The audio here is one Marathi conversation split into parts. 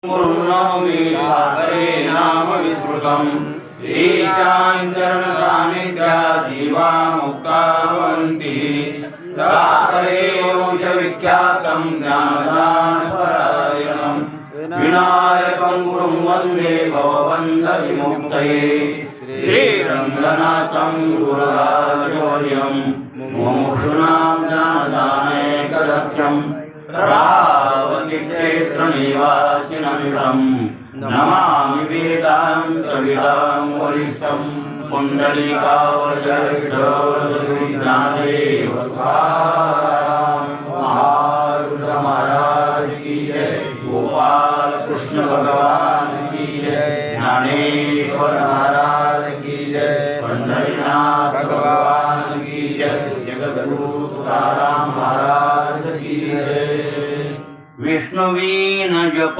गुरुनौमि सागरे नाम विस्मृतम् ईशाञ्चरण सान्निध्या जीवा मुक्ता भवन्ति सागरे वंशविख्यातं ज्ञानदानपरायणम् विनायकं गुरुं वन्दे भवबन्धविमुक्तये श्रीरङ्गनाथं गुरुराजवर्यं मुमुक्षूणां ज्ञानदानैकलक्ष्यम् रावति क्षेत्र निवासिनं नमामि वेदान्तविदां वरिष्ठं पुण्डरीकावचरिष्ठज्ञानदेव महारुद्र महाराज की जय, गोपाल कृष्ण भगवान की जय, ज्ञानेश्वर महाराज की जय, पंढरीनाथ भगवान की जय, जगद्गुरु तुकाराम महाराज की जय। विष्णुवीन जप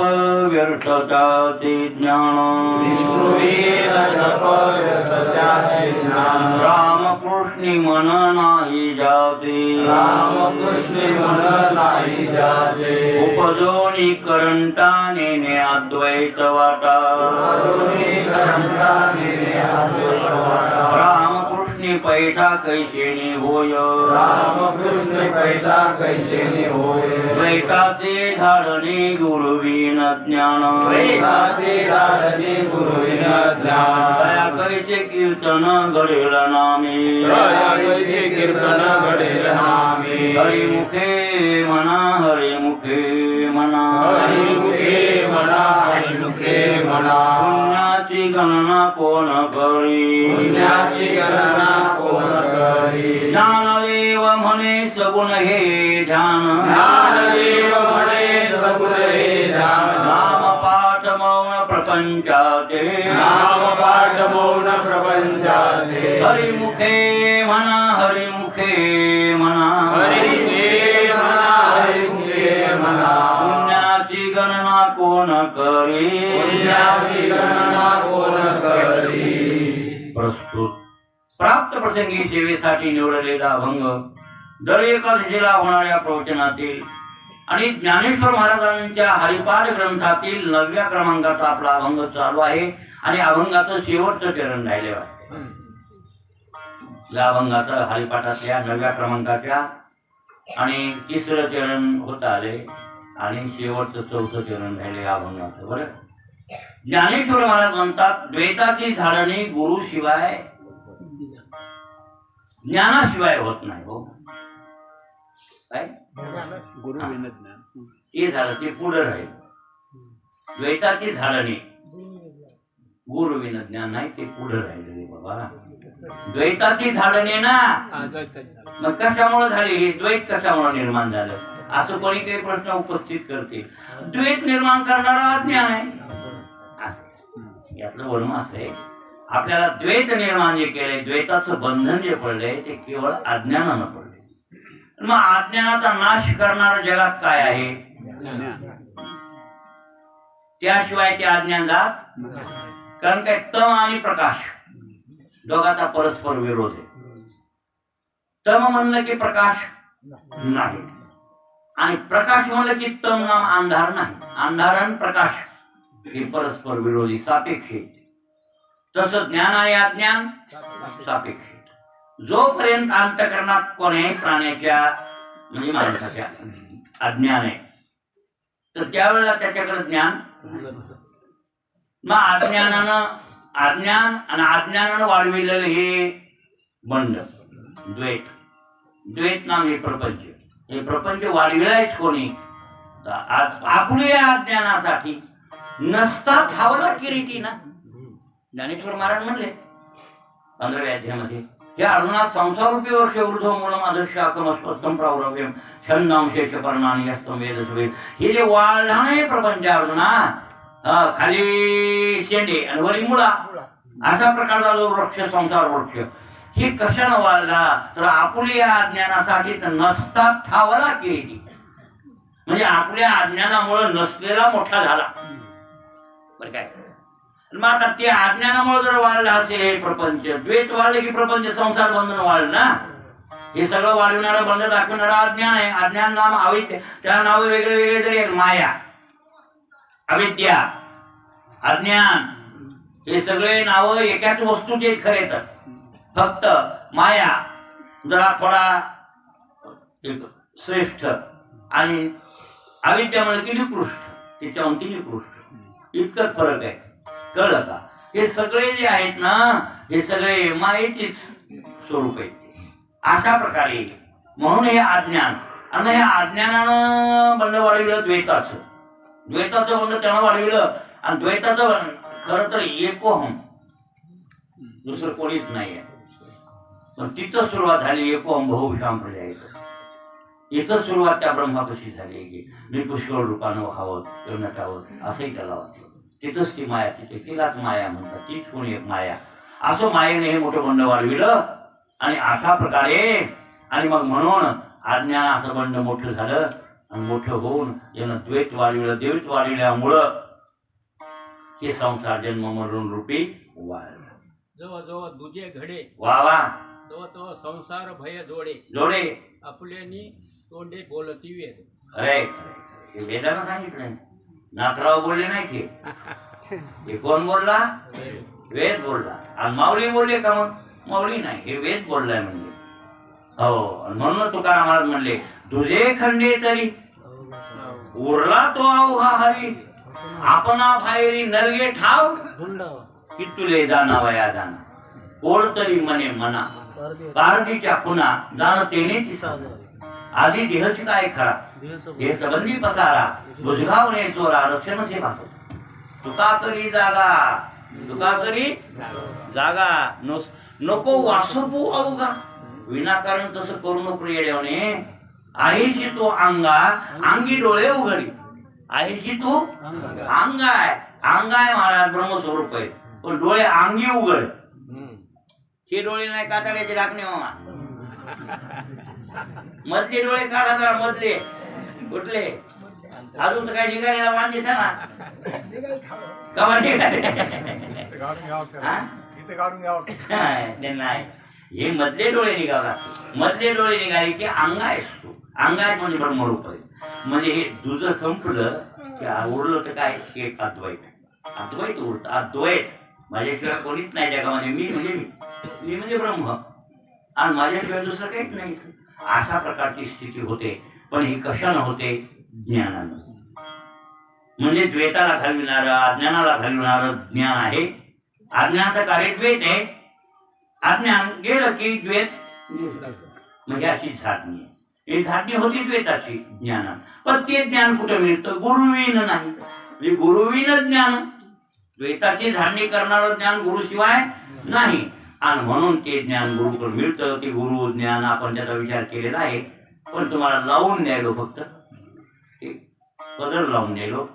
व्यर्थताचे ज्ञान, विष्णुवीन जप व्यर्थताचे ज्ञान, रामकृष्णी मन नाही जाते, रामकृष्णी मन नाही जाते, उपजोनी करंटा नेने अद्वैत वाटा, उपजोनी करंटा नेने अद्वैत वाटा, रामकृष्णी पैठा कैसेनी होय, रामकृष्णी पैठा कैसेनी होय, द्वैताचे धारणे गुरुविन ज्ञान, द्वैताचे धारणे गुरुविन ज्ञान, दया कैचे कीर्तन घडेल नामे, दया कैचे कीर्तन घडेल नामे, हरिमुखे म्हणा हरिमुखे म्हणा, हरिमुखे म्हणा हरिमुखे म्हणा, पुण्याची गणना कोण करी, पुण्याची गणना कोण करी, ज्ञानदेव म्हणे सगुण हे ध्यान, ज्ञानदेव म्हणे सगुण हे ध्यान, नाम पाठ मौन प्रपंचाचे, नाम पाठ मौन प्रपंचाचे, हरिमुखे म्हणा हरिमुखे म्हणा, हरिमुखे म्हणा हरिमुखे म्हणा, पुण्याची गणना कोण करी, पुण्याची गणना कोण करी। प्रस्तुत प्राप्त प्रसंगी सेवेसाठी निवडलेला अभंग दर एकादशीला होणाऱ्या प्रवचनातील आणि ज्ञानेश्वर महाराजांच्या हरिपाठ ग्रंथातील 9व्या क्रमांकाचा आपला अभंग चालू आहे आणि अभंगाचं शेवटचं चरण राहिले आहे। या अभंगाचं हरिपाठातल्या 9व्या क्रमांकाच्या आणि 3रं चरण होत आले आणि शेवटचं 4थं चरण राहिले या अभंगाचं। बरं, ज्ञानेश्वर महाराज म्हणतात, द्वैताची झाडणी गुरु शिवाय ज्ञानाशिवाय होत नाही। हो काय गुरु विन ज्ञान, ते झालं ते पुढे राहील। द्वैताची झाडणी गुरु विन ज्ञान नाही, ते पुढे राहिले बाबा। द्वैताची झाडणी ना, मग कशामुळे झाली हे द्वैत कशामुळे निर्माण झालं असं कोणी काही प्रश्न उपस्थित करते। द्वैत निर्माण करणारा अज्ञान आहे, यातलं वर्म असं आहे। आपल्याला द्वैत निर्माण जे केलंय, द्वैताचं बंधन जे पडलंय ते केवळ अज्ञानानं पडलंय। मग अज्ञानाचा नाश करणारं जगात काय आहे? त्याशिवाय ते अज्ञान जात, कारण काय तम आणि प्रकाश दोघांचा परस्पर विरोध आहे। तम म्हणलं की प्रकाश नाही आणि प्रकाश म्हणलं की तम नाम अंधार नाही। अंधार आणि प्रकाश हे परस्पर विरोधी सापेक्ष आहेत। तसं ज्ञान आणि अज्ञान सापेक्ष। जोपर्यंत अंतःकरणात कोणत्याही प्राण्याच्या म्हणजे माणसाच्या अज्ञान आहे तर त्यावेळेला त्याच्याकडे ज्ञान, मग अज्ञानानं अज्ञान आणि अज्ञानानं वाढविलेलं हे बंड द्वैत, द्वैत नाम हे प्रपंच, हे प्रपंच वाढविलायच कोणी? आपल्या अज्ञानासाठी नसता धावला किरीटी ना। ज्ञानेश्वर महाराज म्हणले 15व्या अध्यायामध्ये, हे अर्जुना संसारूपी वर्ष ऊर्ध्व मूलम अधर्षाकमस्पत्तम प्रौरव्यम छंदांशेच पर्णानि यस्तम वेदसवेद। हे जे वाढला नाही प्रपंच अर्जुना, खाली शेंडे आणि वरी मुळा अशा प्रकारचा जो वृक्ष संसार वृक्ष, हे कशानं वाढला तर आपल्या अज्ञानासाठी नसता थावला किरीटी, म्हणजे आपल्या अज्ञानामुळे नसलेला मोठा झाला। बरं काय, मग आता ते अज्ञानामुळे जर वाढलं असेल हे प्रपंच, द्वैत वाढले की प्रपंच संसार बंधन वाढलं ना। हे सगळं वाढविणारं बंध दाखवणारं अज्ञान आहे। अज्ञान नाम अविद्या, त्या नाव वेगळे वेगळे जरी माया, अविद्या, अज्ञान हे सगळे नाव एकाच वस्तूचे खरे तर फक्त माया जरा थोडा एक श्रेष्ठ आणि अविद्या म्हणजे की निकृष्ट, त्याच्याहून ती निकृष्ट, इतकंच फरक आहे. कळलं का? हे सगळे जे आहेत ना हे सगळे मायेचेच स्वरूप आहेत. अशा प्रकारे म्हणून हे अज्ञान आणि हे अज्ञानानं बंड वाढविलं द्वैताचं. द्वैताचं बंड त्यानं वाढविलं आणि द्वैताचं खरं तर एकोहम, दुसरं कोणीच नाही आहे. पण तिथं सुरुवात झाली एकोहम बहुविशाम प्रजायचं. इथं सुरुवात त्या ब्रह्मापाशी झाली की मी पुष्कळ रूपानं व्हावं किंवा नटावं असंही त्याला वाटलं. तिथंच ती माया, तिलाच माया म्हणतात, तीच कोणी एक माया. असं मायेने हे मोठं बंड वाढविलं आणि अशा प्रकारे आणि मग म्हणून अज्ञान असं बंड मोठं झालं आणि मोठं होऊन यानं द्वैत वाढविलं. द्वैत वाढविल्यामुळं हे संसार जन्म मरण रूपी वाढलं. जवळ जवळ दुजे घडे वा वा तो तो संसार भय जोडे जोडे आपल्यानी तोंडे बोलती वेद. खरे हे वेदानं सांगितलंय. नाथराव बोलले नाही की हे कोण बोलला? वेद बोलला. आणि माऊली बोलले का? मग माऊली नाही, हे वेद बोललाय म्हणजे. हो, म्हणून तुकाराम महाराज म्हणले तुझे खंडे तरी उरला तो अवघा हरी, आपणा बाहेरी नरगे ठाव की तुले जाणावया जाणा, कोण तरी मने मना पारडीच्या पुन्हा जाण तेनेची साध, आधी देहच काय खरा देह संबंधी पसारा, बुजगावणे चोरा रक्षण से भासो, तुका करी जागा, तुका करी जागा, नको वासपू अवघा, विनाकारण तसं करू नको येड्याने. आहेशी तो अंगा अंगी डोळे उघडी, आहेशी तू अंगाय, अंगाय महाराज ब्रह्मस्वरूप आहे पण डोळे अंगी उघड. हे डोळे नाही कातड्याचे राखणे मामा, मधले डोळे काढा जरा, मधले कुठले अजून तर काय निघायला वाण दिसा ना कवा नाही. हे मधले डोळे निघाला, मधले डोळे निघाले की अंगाय असतो. अंगाय म्हणजे ब्रह्मरूप आहे. म्हणजे हे दुजं संपलं की उरलं तर काय एक अद्वैत. अद्वैत उरत, अद्वैत माझ्याशिवाय कोणीच नाही जगामध्ये. मी म्हणजे मी म्हणजे ब्रह्म आणि माझ्याशिवाय दुसरं काहीच नाही. अशा प्रकारची स्थिती होते. पण ही कशानं होते? ज्ञानानं. म्हणजे द्वैताला घालविणारं, अज्ञानाला घालविणारं ज्ञान आहे. अज्ञानाचं कार्य द्वैत आहे. अज्ञान गेलं की द्वैत, म्हणजे अशी झाडणी आहे. ही झाडणी होती द्वैताची ज्ञाना. पण ते ज्ञान कुठे मिळतं? गुरुविन नाही. म्हणजे गुरुविन ज्ञान, द्वैताची झाडणी करणारं ज्ञान गुरुशिवाय नाही. आणि म्हणून ते ज्ञान गुरुकडे मिळतं. ते गुरु ज्ञान आपण त्याचा विचार केलेला आहे. पण तुम्हाला लावून न्यायलो, फक्त पदर लावून न्यायलो.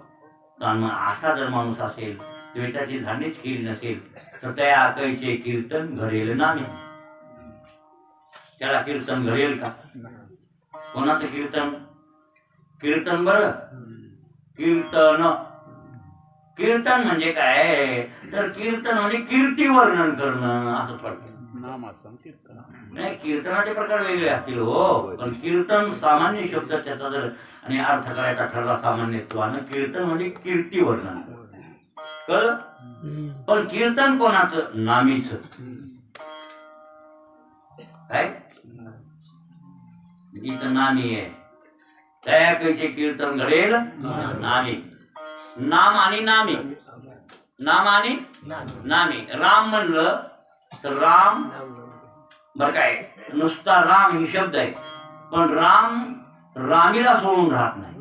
आणि मग असा जर माणूस असेल, द्वैताची झाडणीच केली नसेल तर त्या आकईचे कीर्तन घडेल नाही. त्याला कीर्तन घडेल का? कोणाचं कीर्तन? कीर्तन बरं, कीर्तन. कीर्तन म्हणजे काय? तर कीर्तन म्हणजे कीर्ती वर्णन करणं असं पडतं. नाही, कीर्तनाचे प्रकार वेगळे असतील हो. पण कीर्तन सामान्य शब्द त्याचा जर आणि अर्थ करायचा ठरला सामान्यत्वानं, कीर्तन म्हणजे कीर्ती वर्णन. कळलं? पण कीर्तन कोणाचं? नामीच. काय इथं नामी आहे. त्या कैचे कीर्तन घडेल नामी. नाम आणि नामी, नाम आणि नामी. राम म्हणलं तर राम बर काय, नुसता राम ही शब्द आहे. पण राम रामीला सोडून राहत नाही.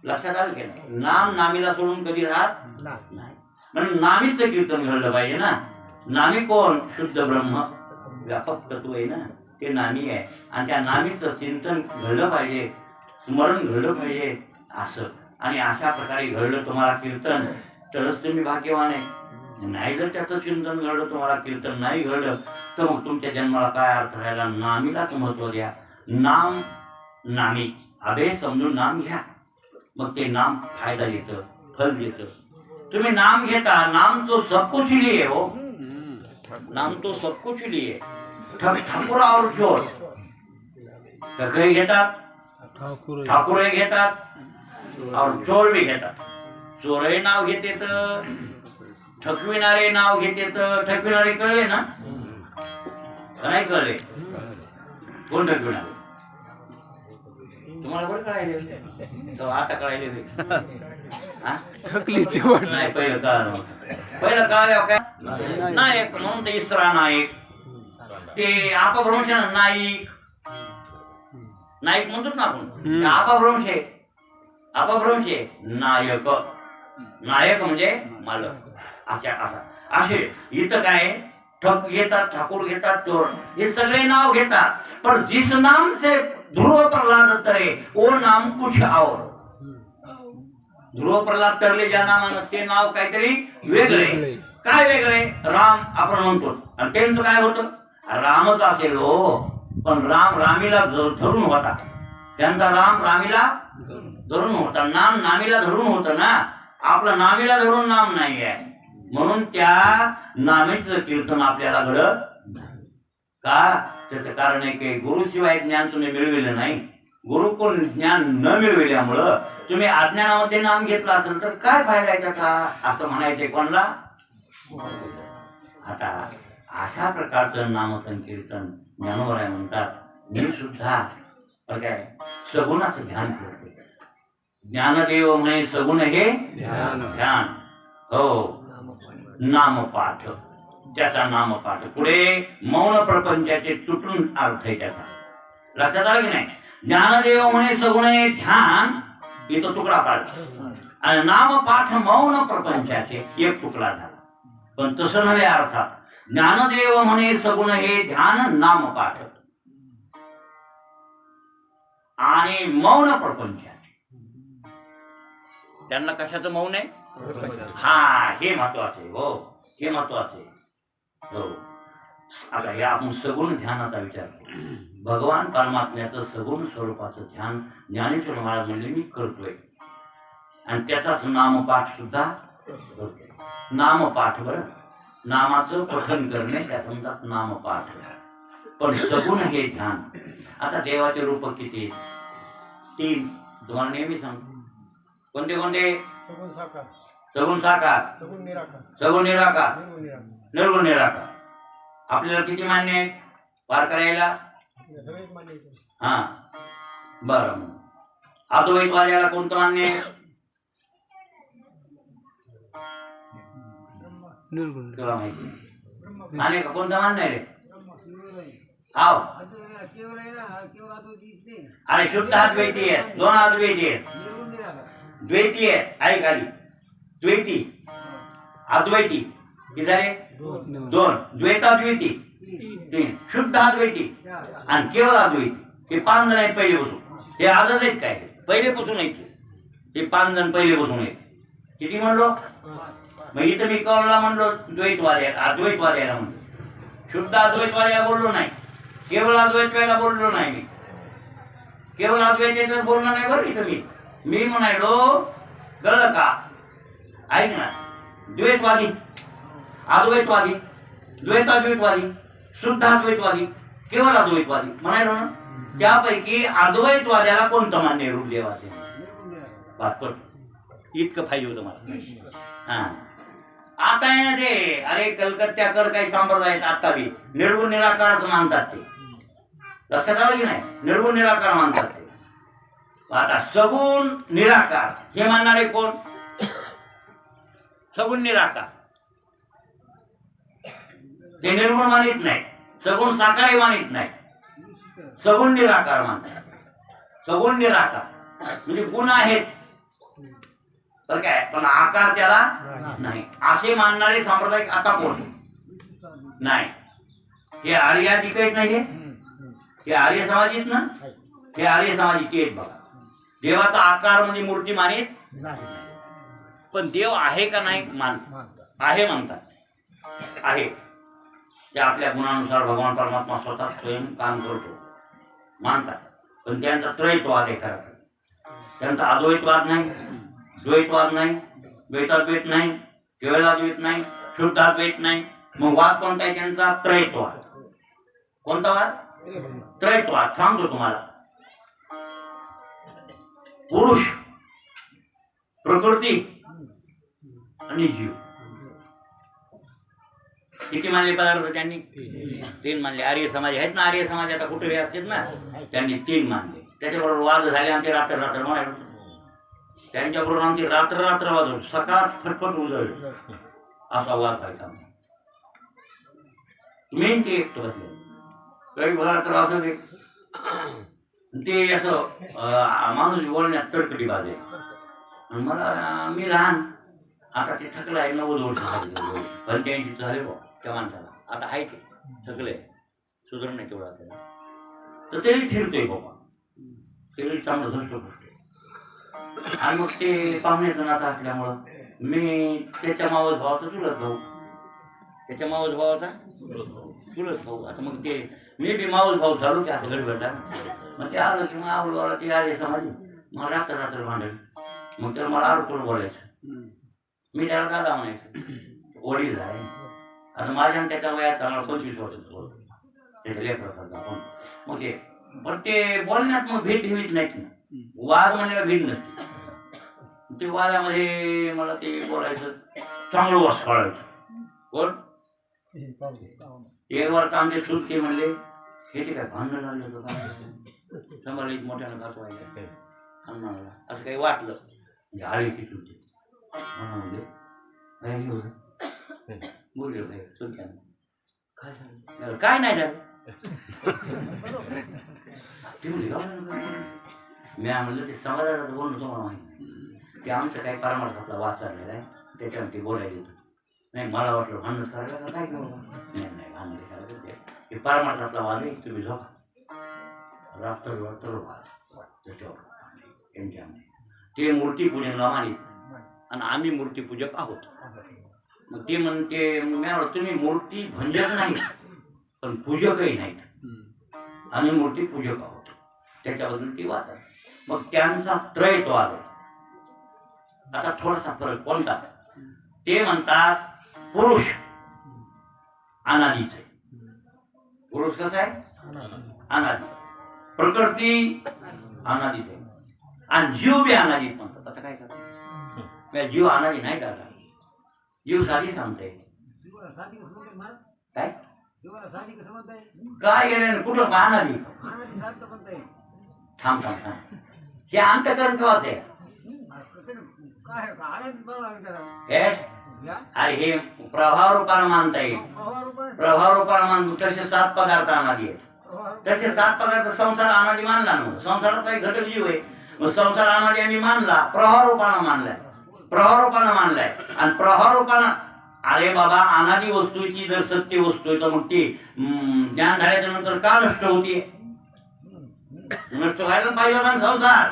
लक्षात आलं की नाही? नाम नामीला सोडून कधी राहत नाही. म्हणून नामीचं कीर्तन घडलं पाहिजे ना. नामी कोण? शुद्ध ब्रह्म, व्यापक तत्व आहे ना, ते नामी आहे. आणि त्या नामीचं चिंतन घडलं पाहिजे, स्मरण घडलं पाहिजे असं. आणि अशा प्रकारे घडलं तुम्हाला कीर्तन तरच तुम्ही भाग्यवान आहे. नाही जर त्याचं चिंतन घडलं, तुम्हाला कीर्तन नाही घडलं, तर मग तुमच्या जन्माला काय अर्थ राहिला? नामीलाच महत्व द्या. नाम नामी अभे समजून नाम घ्या. मग ते नाम फायदा देतं, फल देतं. तुम्ही नाम घेता, नाम तो सब कुछ लिए हो, नाम तो सब कुछ लिए. ठाकुर और चोर काही घेतात, ठाकूर घेतात, और चोर बी घेतात. चोरही नाव घेते तर ठकविणारे नाव घेते तर ठकविणारे कळले ना का नाही कळले? कोण ठकविणारे तुम्हाला बरं कळायले तो आता कळायले नाही पहिलं कळलं पहिलं कळलं काय नायक म्हणून ते इसरा नायक ते अपभ्रंश नाईक नाईक म्हणतो ना आपण अपभ्रंश आहे अपभ्रंश आहे नायक नायक म्हणजे मालक असा असे इथं काय ठग घेतात ठाकूर घेतात चोर हे सगळे नाव घेतात पण जिस नाम से ध्रुव प्रहलाद तरे वो नाम कुछ और. ध्रुव प्रहलाद तरले ज्या नामानं ते नाव काहीतरी वेगळे. काय वेगळे? राम आपण म्हणतो आणि त्यांचं काय होतं रामच असेल हो पण राम रामीला धरून होता त्यांचा राम रामीला धरून होता नाम नामीला धरून होतं ना आपलं नामीला धरून नाम नाही आहे म्हणून त्या नामेचं कीर्तन आपल्याला घडत का त्याचं कारण आहे की गुरुशिवाय ज्ञान तुम्ही मिळविलं नाही गुरुकडून ज्ञान न मिळविल्यामुळं तुम्ही अज्ञानामध्ये नाम घेतलं असेल तर काय फायदा आहे त्याचा असं म्हणायचे कोणला. आता अशा प्रकारचं नामसंकीर्तन ज्ञानोबराय म्हणतात. मी सुद्धा काय सगुणाचं ध्यान करतो. ज्ञानदेव म्हणे सगुण हे ध्यान हो नामपाठ त्याचा नामपाठ पुढे मौन प्रपंचाचे तुटून अर्थ आहे त्याचा लक्षात आलं की नाही. ज्ञानदेव म्हणे सगुण हे ध्यान इथं तुकडा काढला आणि नामपाठ मौन प्रपंचाचे एक तुकडा झाला पण तसं नव्हे अर्थात ज्ञानदेव म्हणे सगुण हे ध्यान नामपाठ आणि मौन प्रपंचाचे त्यांना कशाचं मौन आहे हा हे महत्वाचे हो हे महत्वाचे हो. आता हे आपण सगुण ध्यानाचा विचार करू. भगवान परमात्म्याचं सगुण स्वरूपाचं ध्यान ज्ञानेश्वर महाराज म्हणले मी करतोय आणि त्याचाच नामपाठ सुद्धा करतोय. नामपाठ बरं नामाचं पठन करणे त्याचा म्हणतात नामपाठ पण सगुण हे ध्यान. आता देवाचे रूप किती 3 तुम्हाला नेहमी सांगतो. कोणते कोणते? सगुण साकार सगुण निराकार निर्गुण निराकार. आपल्याला किती मान्य आहे पार करायला? हा बरं. अद्वैतवाल्याला कोणतं मान्य आहे? तुला माहिती आणि कोणतं मान्य आहे रे? हाव अरे शुद्ध अद्वैती आहे 2 अद्वैती आहेत द्वैती आहे ऐक आली द्वैती अद्वैती किती झाले 2 द्वैताद्वैती 3 शुद्ध अद्वैती आणि केवळ अद्वैती हे 5 जण आहेत पहिलेपासून. हे आजच आहेत काय पहिलेपासून आहेत हे 5 जण पहिलेपासून आहेत. किती म्हणलो मग इथं मी कळला म्हणलो द्वैतवाद्या अद्वैतवाद्याला म्हणलो शुद्ध अद्वैतवाद्याला बोललो नाही केवळ अद्वैतवाद्याला बोललो नाही मी केवळ अद्वैताचं बोललो नाही बरं इथं मी म्हणायलो कळलं का ऐक ना द्वैतवादी अद्वैतवादी द्वैताद्वैतवादी शुद्ध अद्वैतवादी केवळ अद्वैतवादी म्हणायलो ना त्यापैकी अद्वैतवाद्याला कोणतं मान्य रूप देवाचे पासपोर्ट इतकं पाहिजे होतं मला. हा आता आहे ना ते अरे कलकत्त्याकडे काही संप्रदाय आता बी निर्गुण निराकार मानतात ते लक्षात आलं की नाही निर्गुण निराकार मानतात ते. आता सगुण निराकार हे मानणारे कोण? सगुण निराकार ते निर्गुण मानित नाही सगुण साकारही मानित नाही सगुण निराकार मानतात. सगुण निराकार म्हणजे गुण आहेत तर काय पण आकार त्याला नाही असे मानणारे सांप्रदायिक आता कोण नाही. हे आर्याधिक आहेत नाही हे आर्य समाजित ना हे आर्य समाजित आहेत बघा. देवाचा आकार म्हणजे मूर्ती मानित पण देव आहे का नाही आहे म्हणतात आहे त्या आपल्या गुणानुसार भगवान परमात्मा स्वतः स्वयं काम करतो मानतात पण त्यांचा त्रयत्वाद आहे खरं त्यांचा अद्वैतवाद नाही द्वैतवाद नाही द्वैताद्वैत नाही केवळाद्वैत नाही शुद्धाद्वैत नाही. मग वाद कोणता आहे त्यांचा? त्रयत्वाद. कोणता वाद? त्रयत्वाद. सांगतो तुम्हाला पुरुष प्रकृती आणि जीव. किती मानले पदार्थ त्यांनी? 3 मानले. आर्य समाज आहेत ना, आर्य समाज आता कुठे असतील ना, त्यांनी 3 मानले. त्याच्याबरोबर वाद झाले आमचे रात्र रात्र म्हणायला. त्यांच्याबरोबर आमची रात्र रात्र वाजवली, सकाळात फटफट उजळली, असा वाद व्हायचा. मेन ते एकटं बसले काही भरा तर असं ते असं माणूस बोलण्यात तडकडी बाजे. आणि मला मी लहान, आता ते थकलं आहे, 90 वर्ष झाले, 85 झाले बा त्या माणसाला. आता आहे ते थकले, सुधारण नाही तेवढा त्याला, तर तरी फिरतोय बाबा, तरी चांगलं धरतो गोष्टी. आणि मग ते पाहुण्याचं नातं असल्यामुळं मी त्याच्या मावस भावाचा चुलत भाऊ, त्याच्या मावस भावाचा चुलत भाऊ. आता मग ते मी बी मावस भाऊ झालो की आता गडबडला. मग ते आलं की मग आवडला ते आले समाजी, मग रात्र रात्र भांडल. मग त्याला मला आरोप करून बोलायचं, मी त्याला दादा म्हणायचं, वडील आहे. आता माझ्या त्याच्या वयात चांगला 25 वर्षाचा त्याच्या लेकराचा पण. मग ते पण ते बोलण्यात मग भीट हिवीत नाहीत ना, वाद म्हणल्यावर भीट नसते. ते वादामध्ये मला ते बोलायचं, चांगलं वास काढायचं. कोण एक वर आमचे चुलते म्हणले, हे ते काय भांडण लागले होतं का, समोर एक मोठ्यानं घात व्हायचं काय अन्नाला, असं काही वाटलं म्हणजे आळी ती चुलते म्हणले बोलले नाही चुलत्यानं, काय झालं, काय नाही झालं ते म्हणले. मी म्हणलं ते समाजाचं बोलणं तुम्हाला माहिती, ते आमचं काही परमार्थातला वाद चाललेला आहे, त्याच्यानं ते बोलायला येतं. नाही मला वाटलं भांडण करायला का काय करू, नाही नाही भांडण करायला हे परमार्थातला वाद आहे, तुम्ही झोपा. रात्र वाद त्याच्यावर त्यांच्या ते मूर्तीपूजनला मानित आणि आम्ही मूर्तीपूजक आहोत. मग ते म्हणते तुम्ही मूर्ती भंजक नाही पण पूजकही नाहीत, आम्ही मूर्ती पूजक आहोत. त्याच्याबद्दल ती वाद. मग त्यांचा त्रय तो आला. आता थोडासा फरक कोणता, ते म्हणतात पुरुष अनादीच आहे. पुरुष कसा आहे? अनादी. प्रकृती अनादीच आहे आणि जीव बी अनादीत म्हणतात. आता काय करतात, जीव अनादी नाही दादा, जीव साधी सांगताय काय काय गेले कुठं अनादी. थांब थांब थांब, हे अंतकरण केव्हाच आहे? अरे हे प्रभाव रूपानं मानता येईल, प्रभाव रूपानं मान. तसे 7 पदार्थ अनादी आहेत, तसे 7 पदार्थ संसार अनादी मानला ना. संसारात काही घटक जीव आहे, मग संसार अनादी आम्ही मानला, प्रभाव रूपानं मानलाय, प्रभाव रूपानं मानलाय. आणि प्रभाव रूपानं अरे बाबा अनादी वस्तूची जर सत्य वस्तू आहे तर मग ती ज्ञान झाल्याच्या नंतर का नष्ट होती? नष्ट व्हायला पाहिजे ना संसार.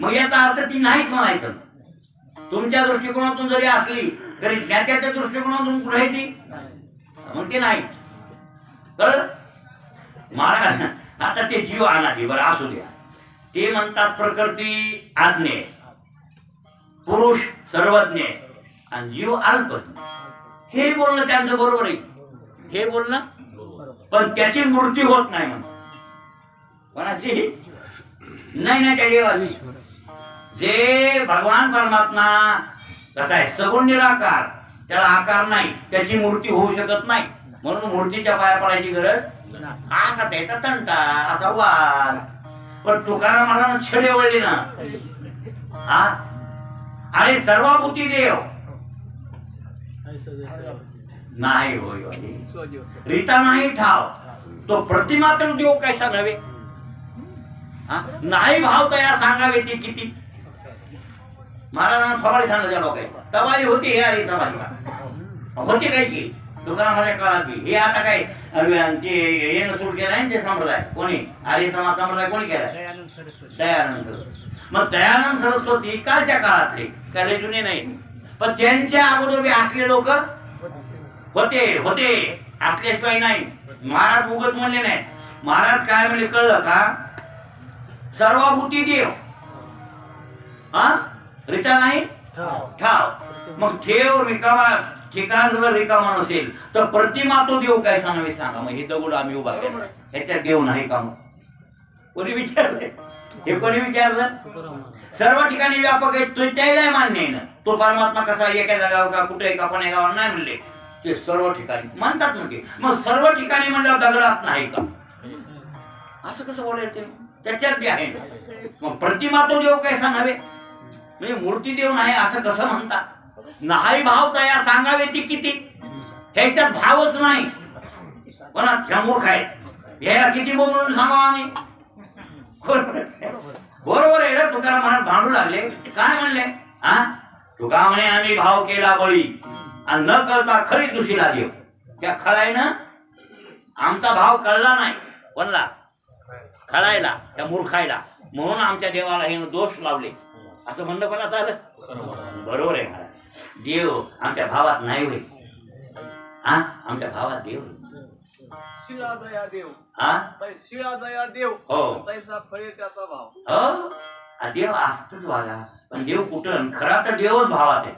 मग याचा अर्थ ती नाहीच म्हणायचं. तुमच्या दृष्टिकोनातून जरी असली तरी ज्ञात्याच्या दृष्टिकोनातून कुठे ती मग ते नाहीच. कळलं? महाराज आता ते जीव अनादी बरं असू द्या. ते म्हणतात प्रकृती आज्ञे, पुरुष सर्वज्ञ आणि जीव अल्पज्ञ. हे बोलणं त्यांचं बरोबर आहे, हे बोलणं. पण त्याची मूर्ती होत नाही म्हणून कोणाची नाही ना, त्या देवाची. जे भगवान परमात्मा कसा आहे सगुण निराकार, त्याला आकार नाही, त्याची मूर्ती होऊ शकत नाही. म्हणून मूर्तीच्या पाया पडायची गरज. असा त्याचा तंटा, असा वाद. पण तुकाराम मला छडे वळले ना, हा आणि सर्वभूती देव नाही होय रीता नाही ठाव, तो प्रतिमात्र देव कैसा नव्हे. नाही भाव तया सांगावे ती किती. महाराजांना फवारी सांगलं त्या लोकांना. तवारी होती हे आरी समाधी होती काय की तुकारामाच्या काळात बी. हे आता काय ते येणं सुरू केलं आहे ते संप्रदाय. कोणी आर्य समाज संप्रदाय कोणी केलाय? दयानंद सरस्वती. मग दयानंद सरस्वती कालच्या काळातले काय जुने नाही, पण त्यांच्या अगोदर बी असले लोक होते होते असल्याशिवाय नाही. महाराज उगत म्हणले नाही. महाराज काय म्हणले कळलं का? सर्वभूती देव, हा रिता नाही ठाव. मग ठेव रिकामा ठिकाण जर रिकामा नसेल तर प्रतिमा तो देव काय सांगावे सांगा. मग हे दगड आम्ही उभा केला ह्याच्यात देव नाही का? कोणी विचारले? हे कोणी विचारलं? सर्व ठिकाणी व्यापक आहे, तो त्याला मान्य आहे ना. तो परमात्मा कसा एका जागावर का कुठे एका पण गावावर नाही म्हणले, ते सर्व ठिकाणी म्हणतात ना. की मग सर्व ठिकाणी म्हणल्यावर दगडात नाही का, असं कसं बोलायचं? त्याच्यात बी आहे. मग प्रतिमा तो देव कैसा नव्हे, म्हणजे मूर्ती देव नाही असं कसं म्हणतात? नाही भाव तया सांगावे ती किती, ह्याच्यात भावच नाही. पण ह्या मूर्ख आहेत, याला किती बोलून सांगावं आम्ही? बरोबर आहे रे. तुकाराम महाराज भांडू लागले, काय म्हणले? हा, तुका म्हणे आम्ही भाव केला बळी आणि न कळता खरी दुसरीला देव. त्या खळायनं आमचा भाव कळला नाही, कोणला? खळायला, त्या मूर्खायला. म्हणून आमच्या देवाला हे दोष लावले, असं म्हणणं कोणा झालं? बरोबर आहे महाराज. देव आमच्या भावात नाही होईल. हा, आमच्या भावात देव होईल. शिळा दया देव, हा, शिळा दया देव, हो, तैसा फळे त्याचा भाव. हो, देव असतच वागा. पण देव कुठं? खरा तर देवच भावात आहे.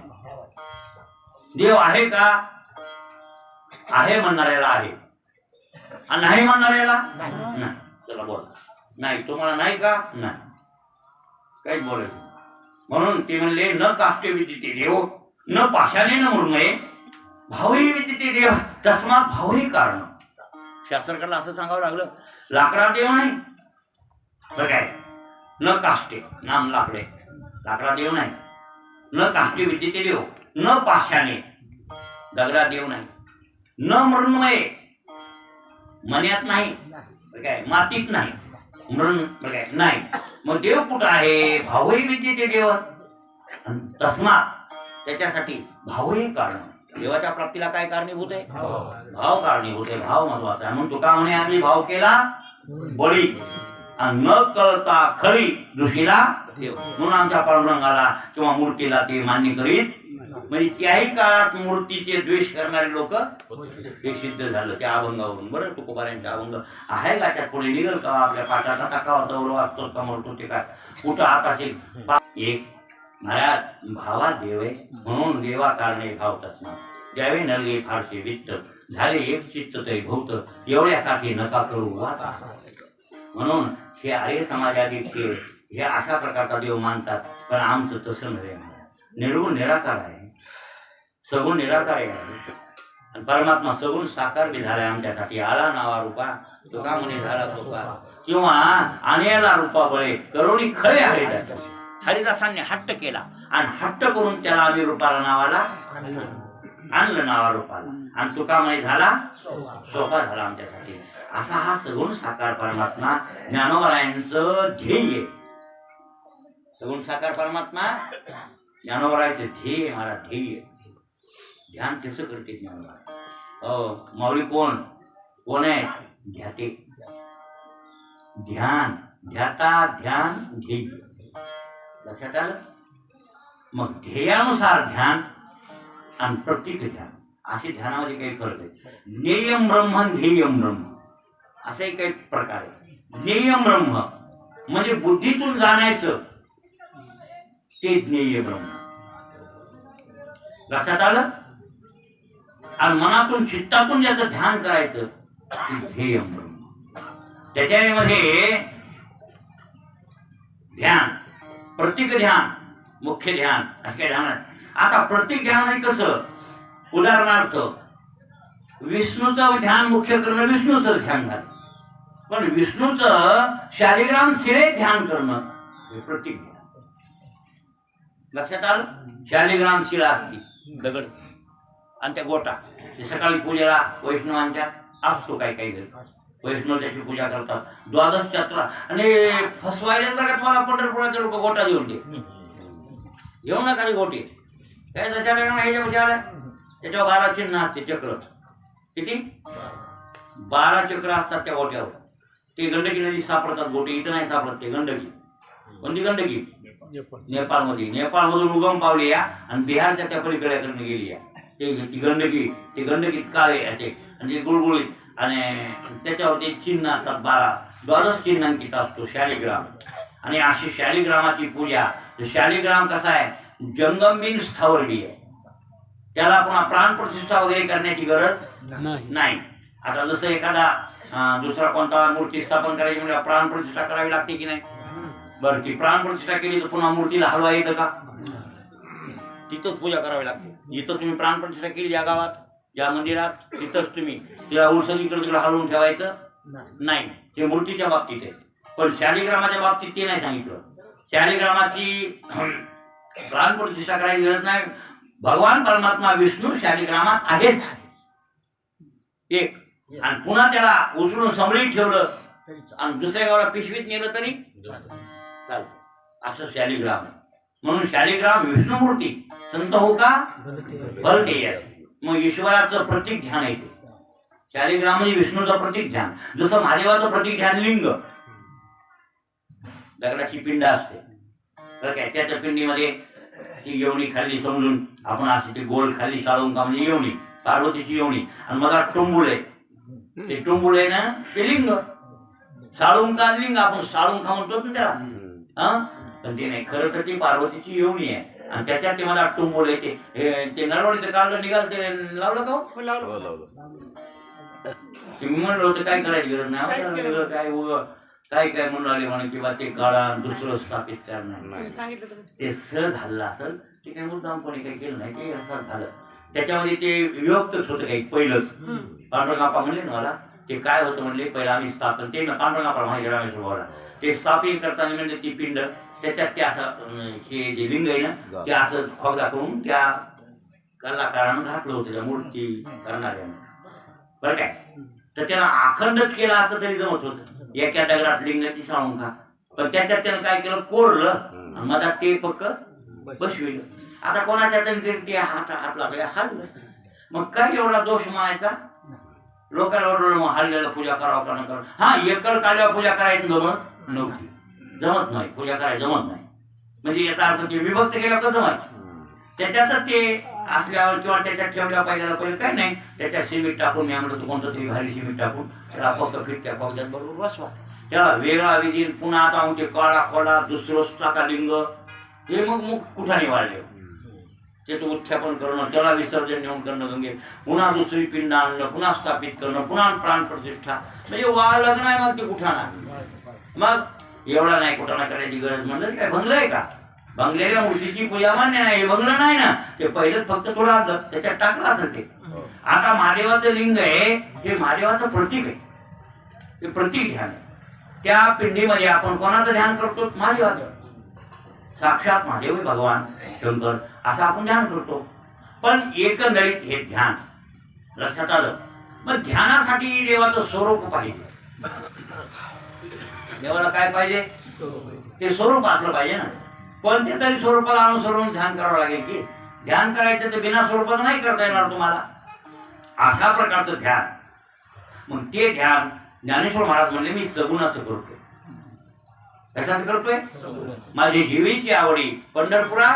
देव आहे का? आहे म्हणणाऱ्याला आहे, आणि नाही म्हणणाऱ्याला नाही. चला बोल, नाही. तुम्हाला नाही का? नाही, काहीच बोलायचं. म्हणून ते म्हणले न काष्टे विदिते देव न पाशाने न मृण्मये भावही विदिते देव तस्मात भावही कारण. शास्त्रकारला असं सांगावं लागलं, लाकडा देव नाही बरं काय. न काष्टे, नाम लाकडे, लाकडा देव नाही. न काष्टे विदिते देव न पाशाने, दगडा देव नाही. न मृण्मये, मन्यात नाही बरं काय, मातीत नाही. मृण बरं काय नाही. मग देव कुठं आहे? भावही विद्यते देव, तस्मात त्याच्यासाठी भावही कारण. देवाच्या प्राप्तीला काय कारणीभूत आहे? भाव कारणीभूत आहे. भाव महत्वाचा आहे. म्हणून तुका म्हणे आम्ही भाव केला बळी आणि न कळता खरी दुसरीला देव. म्हणून आमच्या पांडुरंगाला किंवा मूर्तीला ते मान्य करीत. म्हणजे त्याही काळात मूर्तीचे द्वेष करणारे लोक हे सिद्ध झालं त्या अभंगावरून. बरं, तुकोबाऱ्यांच्या अभंग आहे का? त्या पुढे निघल का? आपल्या पाठाचा टाकावा दौर वाचतो का म्हणतो ते काय कुठं हात असेल? एक महाराज भावात देव आहे, म्हणून देवा कारणे भावतात ना. द्यावे नलगे फारसे वित्त झाले एक चित्त तरी भौत एवढ्यासाठी नका करू वाता. म्हणून हे आर्य समाजातील हे अशा प्रकारचा देव मानतात. पण आमचं तसं नव्हे. निर्गुण निराकार आहे, सगुण निराकार आहे. आणि परमात्मा सगुण साकार बी झालाय आमच्यासाठी. आला नावा रूपा तुका म्हणे झाला सोपा, किंवा आण्याला रूपा बळे करुणी खरे हरिदास. हरिदासांनी हट्ट केला आणि हट्ट करून त्याला आम्ही रूपाला नावाला आणलं, नावा रूपाला. आणि तुका म्हणे झाला सोपा झाला आमच्यासाठी. असा हा सगुण साकार परमात्मा ज्ञानोबरायांचं ध्येय. सगुण साकार परमात्मा ज्ञानोबरायचं ध्येय, मला ध्येय. ध्यान कसं करते ज्ञानोबा? हो, माऊली कोण कोण आहे? ध्याते. ध्यान, ध्याता, ध्यान, ध्येय. लक्षात आलं? मग ध्येयानुसार ध्यान आणि प्रतीक ध्यान असे ध्यानामध्ये काही फरक आहे. ज्ञेयम ब्रह्म, ध्येयम ब्रह्म असे काही प्रकार आहे. ज्ञेयम ब्रह्म म्हणजे बुद्धीतून जाणायचं ते ज्ञेय ब्रह्म. लक्षात आलं? आणि मनातून चित्तातून ज्याचं ध्यान करायचं ते ध्येय ब्रह्म. त्याच्यामध्ये ध्यान, प्रतीक ध्यान, मुख्य ध्यान असं काही ध्यान. आता प्रतीक ध्यान म्हणजे कसं? उदाहरणार्थ विष्णूचं ध्यान मुख्य करणं विष्णूचं ध्यान झालं. पण विष्णूचं शालिग्राम शिळेत ध्यान करणं हे प्रतीक ध्यान. लक्षात आलं? शालिग्राम शिळा असती दगड आणि त्या गोटा. सकाळी पूजेला वैष्णवांच्या असतो काही काही घरी वैष्णव त्याची पूजा करतात. द्वादश चात्रा आणि फसवायला जर का तुम्हाला पंढरपुराचे लोक गोटा देऊन दे, घेऊ नका गोटी. काय त्याच्या ह्याच्या पूजाला त्याच्यावर 12 चिन्ह असते, चक्र. किती? 12 चक्र असतात त्या गोट्यावर. ते गंडकी नदी सापडतात गोटी. इथं नाही सापडत ते गंडकी. कोणती गंडकी? नेपाळमध्ये. नेपाळमधून उगम पावली या आणि बिहारच्या त्या पलीकड्याकडनं गेली या. ती गंडकी, ते गंडकीत काळे याचे आणि ते गुळगुळीत आणि त्याच्यावर ते चिन्ह असतात 12. द्वादश चिन्हांकित असतो शालिग्राम. आणि अशी शालिग्रामाची पूजा. शालिग्राम कसा आहे? जंगमबिन स्थावरली आहे. त्याला पुन्हा प्राणप्रतिष्ठा वगैरे करण्याची गरज नाही. आता जसं एखादा दुसरा कोणता मूर्ती स्थापन करायची म्हणजे प्राणप्रतिष्ठा करावी लागते की नाही? बरं ती प्राण प्रतिष्ठा केली तर पुन्हा मूर्तीला हलवा येतं का? तिथंच पूजा करावी लागते. जिथं तुम्ही प्राण प्रतिष्ठा केली या गावात ज्या मंदिरात तिथंच तुम्ही तिला उलसं इकडे तिकडे हलवून ठेवायचं नाही. ते मूर्तीच्या बाबतीत आहे. पण शालिग्रामाच्या बाबतीत ते नाही सांगितलं. शालिग्रामाची प्राण प्रतिष्ठा करायची गरज नाही. भगवान परमात्मा विष्णू शालिग्रामात आहेच एक. आणि पुन्हा त्याला उचलून समळीत ठेवलं आणि दुसऱ्या गावाला पिशवीत नेलं तरी चालतं. असं शालिग्राम आहे. म्हणून शालिग्राम विष्णुमूर्ती संत हो का भलते. मग ईश्वराचं प्रतीक ध्यान आहे ते. शालिग्राम म्हणजे विष्णूचं प्रतीक ध्यान. जसं महादेवाचं प्रतीक ध्यान लिंग, दगडाची पिंड असते तर काय त्याच्या पिंडीमध्ये ती येवणी खाल्ली समजून आपण अशी ती गोल खाल्ली साळुंका म्हणजे येवणी, पार्वतीची येवणी. आणि मग टुंबुळ आहे, ते टुंबुळ आहे ना ते लिंग. साळुंका लिंग, आपण साळुंका म्हणतो ना त्याला. हा पण ते नाही, खरं तर ती पार्वतीची येवणी आहे. आणि त्याच्यात ते मला टुंबुळ आहे. ते नरवडीचं काढलं निघाल ते लावलं का? मी म्हणलं होतं काय करायची गरज नाही. काय काय म्हणून आले म्हणे किंवा ते काळा दुसरं स्थापित करणार ते सहज झालं असेल. ते काही मुद्दामपणे काही केलं नाही, ते असं झालं. त्याच्यामध्ये ते युक्तच होतं काही पहिलंच. पांडुरंगापा म्हणले ना मला, ते काय होतं म्हणले पहिलं आम्ही स्थापन ते ना पांडुरंगापा माहिती रामेश्वरला ते स्थापित करताना म्हणजे ती पिंड त्याच्यात ते असं हे जे लिंग आहे ना ते असं खोगदा करून त्या कलाकारानं घातलं होतं त्या मूर्ती करणाऱ्यानं. बरं काय, तर त्याला अखंडच केला असं तरी जमत होतं. एका दगडात लिंगाची साळुंका, पण त्याच्यात त्यानं काय केलं कोरलं आणि मला ते पक्क बसविलं. आता कोणाच्या तरी ते हातला हल्लं. मग काय एवढा दोष मानायचा? लोकांना हल्ल्याला पूजा करावं का नका? हा एकल काल्यावर पूजा करायची जमत नव्हती, जमत नाही पूजा करायला जमत नाही. म्हणजे याचा अर्थ ते विभक्त केला तर जमत. त्याच्यातच ते असल्यावर किंवा त्याच्यात ठेवल्या पाहिजे पहिले काय नाही, त्याच्यात सिमेंट टाकून मी म्हणलं कोणतं तरी भारी सिमेंट टाकून त्याला फक्त फिटक्या पगद्यात बरोबर बसवा. त्याला वेगळा विधी पुन्हा आता मग ते काळा खोडा दुसरं टाका लिंग हे मग कुठाने वाढले. त्याचं उत्थापन करणं, त्याला विसर्जन नेऊन करणं गंगेत, पुन्हा दुसरी पिंड आणणं, पुन्हा स्थापित करणं, पुन्हा प्राण प्रतिष्ठा. म्हणजे वाढलं नाही मग ते कुठाना. मग एवढा नाही कुठाना करायची गरज म्हणलं काय भंगलंय का? भंगलेल्या मूर्तीची पूजा मान्य नाही, हे भंगलं नाही ना. ते पहिलं फक्त थोडं त्याच्यात टाकलं असेल ते. आता महादेवाचं लिंग आहे हे महादेवाचं प्रतीक आहे, ते प्रतीक ध्यान आहे. त्या पिंडीमध्ये आपण कोणाचं ध्यान करतो? महादेवाचं. साक्षात महादेव भगवान शंकर असं आपण ध्यान करतो. पण एकंदरीत हे ध्यान लक्षात आलं. मग ध्यानासाठी देवाचं स्वरूप पाहिजे. देवाला काय पाहिजे? ते स्वरूप असलं पाहिजे ना. कोणत्या तरी स्वरूपाला अनुसरून ध्यान करावं लागेल की. ध्यान करायचं तर बिना स्वरूपाचं नाही करता येणार तुम्हाला. अशा प्रकारचं ध्यान. मग ते ध्यान ज्ञानेश्वर महाराज म्हणले मी सगुणाचं करतोय. कशात करतोय? माझी जीवेची आवडी पंढरपुरा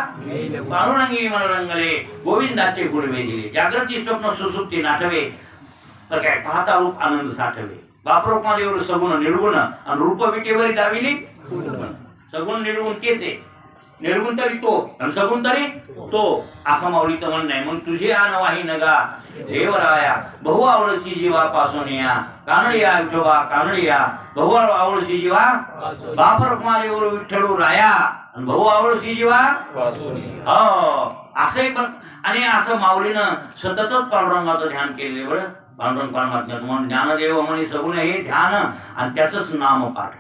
पांडुरंगी मनोरंगले गोविंदाचे गुणवे दिले. जागृती स्वप्न सुसुप्ती नाटवे तर काय पाहता रूप आनंद साठवे. बापरूपादेवर सगुण निर्गुण आणि रूप विटेवरी दाविली. सगुण निर्गुण तेच आहे. निर्गुण तरी तो आणि सगुण तरी तो असं माऊलीचं म्हणणं आहे. मग तुझे आनवाही नगा देवराया बहु आवडशी जीवा पासून या कानडिया विठोबा कानडिया बहु आवडशी जीवा बाप रखमादेवर विठ्ठलू राया आणि बहु आवडशी जीवा हो असंही पण. आणि असं माऊलीनं सततच पांडुरंगाचं ध्यान केलेलं. बरं पांडुरंग परमात्म्याचं म्हणून ज्ञानदेव म्हणे सगुण हे ध्यान आणि त्याचंच नामपाठ.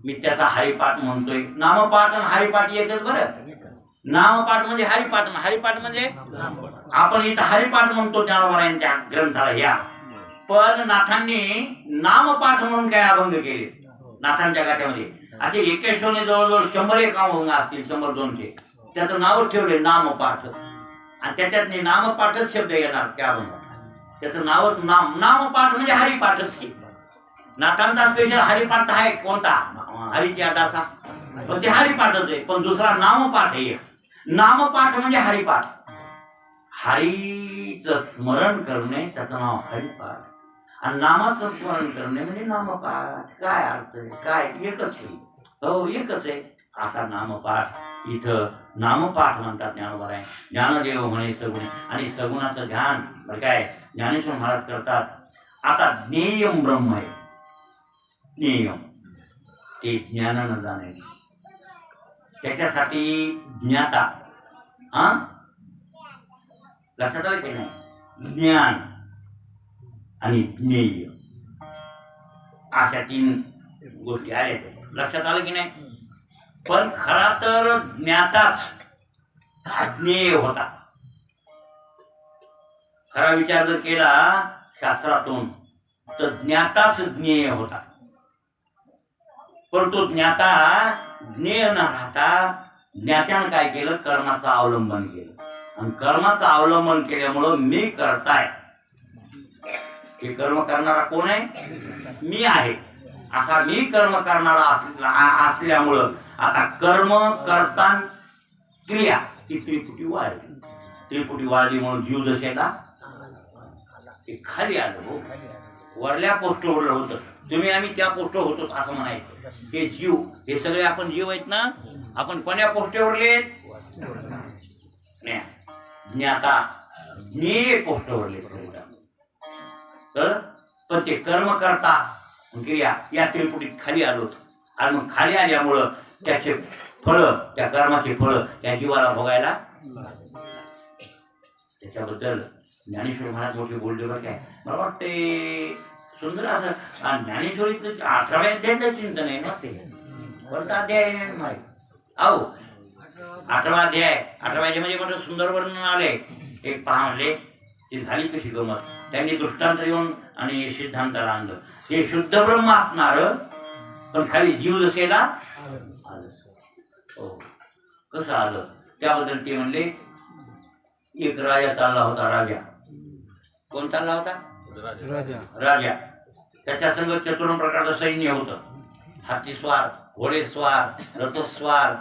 मी त्याचा हरिपाठ म्हणतोय. नामपाठ आणि हरिपाठ एकच. बरं नामपाठ म्हणजे हरिपाठ. हरिपाठ म्हणजे आपण इथं हरिपाठ म्हणतो ज्ञानोबरायांच्या ग्रंथाला या. पण नाथांनी नामपाठ म्हणून काय अभंग केले नाथांच्या गाथ्यामध्ये. असे एकेश्वरने जवळजवळ 101 अभंग असतील, 100-200. त्याचं नाव ठेवले नामपाठ. आणि त्याच्यात नामपाठच शब्द येणार त्या अभंगात. त्याचं नावच नामपाठ म्हणजे हरिपाठच की. नाथांचा स्पेशल हरिपाठ आहे कोणता? हरीच्या दासा. पण ते हरिपाठच आहे. पण दुसरा नामपाठ आहे. नामपाठ म्हणजे हरिपाठ. हरीचं स्मरण करणे त्याचं नाव हरिपाठ. आणि नामाचं स्मरण करणे म्हणजे नामपाठ. काय अर्थ आहे? काय एकच आहे. हो एकच आहे. असा नामपाठ इथं नामपाठ म्हणतात ज्ञानोबराय. ज्ञानदेव म्हणे सगुण. आणि सगुणाचं ध्यान बरं काय ज्ञानेश्वर महाराज करतात. आता ज्ञेयम ब्रह्म आहे. ज्ञेयम ते ज्ञानानं जाणे. त्याच्यासाठी ज्ञाता, हा लक्षात आलं की नाही, ज्ञान आणि ज्ञेय अशा 3 गोष्टी आल्या. लक्षात आलं की नाही. पण खरा तर ज्ञाताच ज्ञेय होता. खरा विचार जर केला शास्त्रातून तर ज्ञाताच ज्ञेय होता. परंतु ज्ञाता ज्ञेय न राहता ज्ञात्यानं काय केलं, कर्माचं अवलंबन केलं. आणि कर्माचं अवलंबन केल्यामुळं मी करताय, हे कर्म करणारा कोण आहे, मी आहे. असा मी कर्म करणारा असल्यामुळं आता कर्म करता क्रिया ती त्रिपुटी वाढली. त्रिपुटी वाढली म्हणून जीव जसेला ते खाली आलं. हो, वरल्या पोस्टवर होतं, तुम्ही आम्ही त्या पोस्टवर होतो असं म्हणायचं. हे जीव, हे सगळे आपण जीव आहेत ना. आपण कोण्या पोस्टवरले, ज्ञाता ज्ञेय पोस्टवरले. तर पण ते कर्म करता क्रिया या त्रिपुटीत खाली आलो. आणि मग खाली आल्यामुळं त्याचे फळ, त्या कर्माचे फळ त्या जीवाला भोगायला. त्याच्याबद्दल ज्ञानेश्वर महाराज मोठे बोलले बरं काय. मला वाटते सुंदर असं ज्ञानेश्वरीचं 18व्या अध्यायाचं चिंतन आहे ना. ते कोणता अध्याय आहे माहिती? अहो 8वा अध्याय. 8व्या अध्याय म्हणजे सुंदर वर्णन आले. एक पहा म्हणले, ती झाली कशी गमत. त्यांनी दृष्टांत येऊन आणि सिद्धांताला आणलं. हे शुद्ध ब्रह्म असणार पण खाली जीव जसेला आलं. हो, कसं आलं त्याबद्दल ते म्हणले, एक राजा चालला होता. राजा कोण चालला होता? राजा. त्याच्या संग चतुर्थ प्रकारचं सैन्य होतं. हातीस्वार, घोडेस्वार, रथस्वार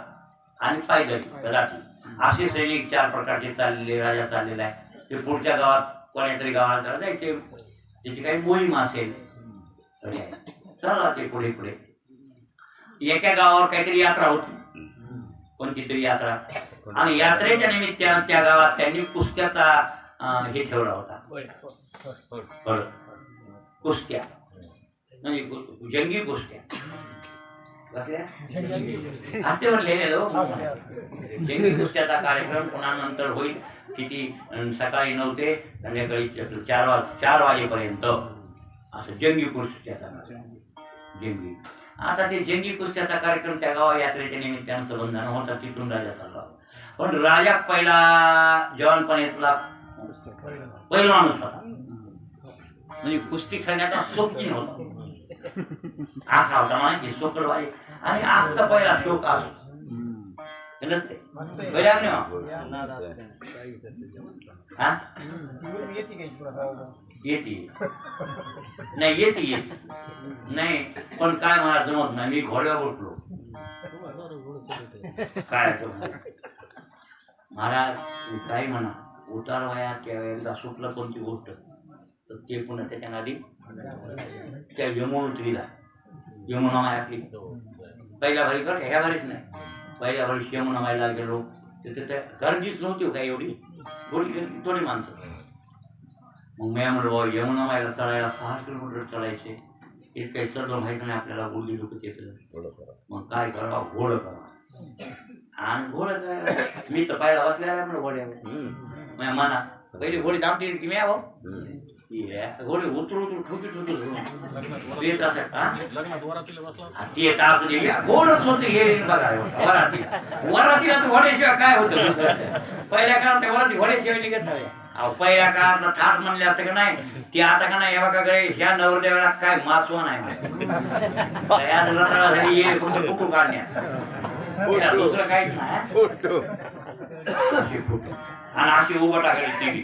आणि पायदळी कदाचित असे सैनिक 4 प्रकारचे चाललेले राजा चाललेला आहे. ते पुढच्या गावात कोण्या तरी गावाला जायचे, त्याची काही मोहीम असेल. चला ते पुढे पुढे एका गावावर काहीतरी यात्रा होती, कोणती तरी यात्रा. आणि यात्रेच्या निमित्तानं त्या गावात त्यांनी कुस्त्याचा हे ठेवला होता. कुस्त्या म्हणजे जंगी कुस्त्या. असे म्हणले जंगी कुस्त्याचा कार्यक्रम पुन्हा नंतर होईल. किती, सकाळी 9 ते संध्याकाळी 4 वाजेपर्यंत असं जंगी कुस्त्याचा जंगी. आता ते जंगी कुस्त्याचा कार्यक्रम त्या गावा यात्रेच्या निमित्तानं संबंधानं होता. तिथून राजा चालला. पण राजा पहिला जवानपणीतला पहिला माणूस होता, म्हणजे कुस्ती खेळण्याचा शौकीन होता. असा होता म्हणजे सोकडवाई. आणि आज तर पहिला शोक असो येते नाही, येते नाही. पण काय मला जमत नाही, मी घोड्यावर उठलो. काय महाराज काय म्हणा, उतार वयात त्यावेळेला सुटलं कोणती गोष्ट तर ते पुन्हा त्याच्या आधी त्या यमुनोत्रीला, यमुना मायातली पहिल्या भरी कर, ह्या भरीच नाही. पहिल्या भरी यमुना मायला गेलो तिथे त्या गर्दीच नव्हती काय एवढी, थोडी माणसं. मग मी म्हणलं बाबा यमुना मायला चढायला 6 किलोमीटर चढायचे. हे काही सर्व माहिती नाही आपल्याला, बोलली लोक येतं. मग काय करा, घोडं करा. आणि घोडं करायला मी तर पहिला बसलेला म्हणलं घोड्यावर. म्हणा पहिली घोडी दाबली की मी भाऊ घोडे उतरू उतरू ठोकी ठोकी घोडच होते. हे बघा वरातीला तर घोड्याशिवाय काय होतं. पहिल्या काळात त्या वराती घोड्याशिवाय निघत नाही. पहिल्या काळात थाट म्हणले असं का नाही. ते आता का नाही, हे बघा गळे ह्या नवरदेवाला काय मासवा नाही कुठू काढण्यात दुसरं काहीच नाही. आणि अशी उभं टाकायची टीव्ही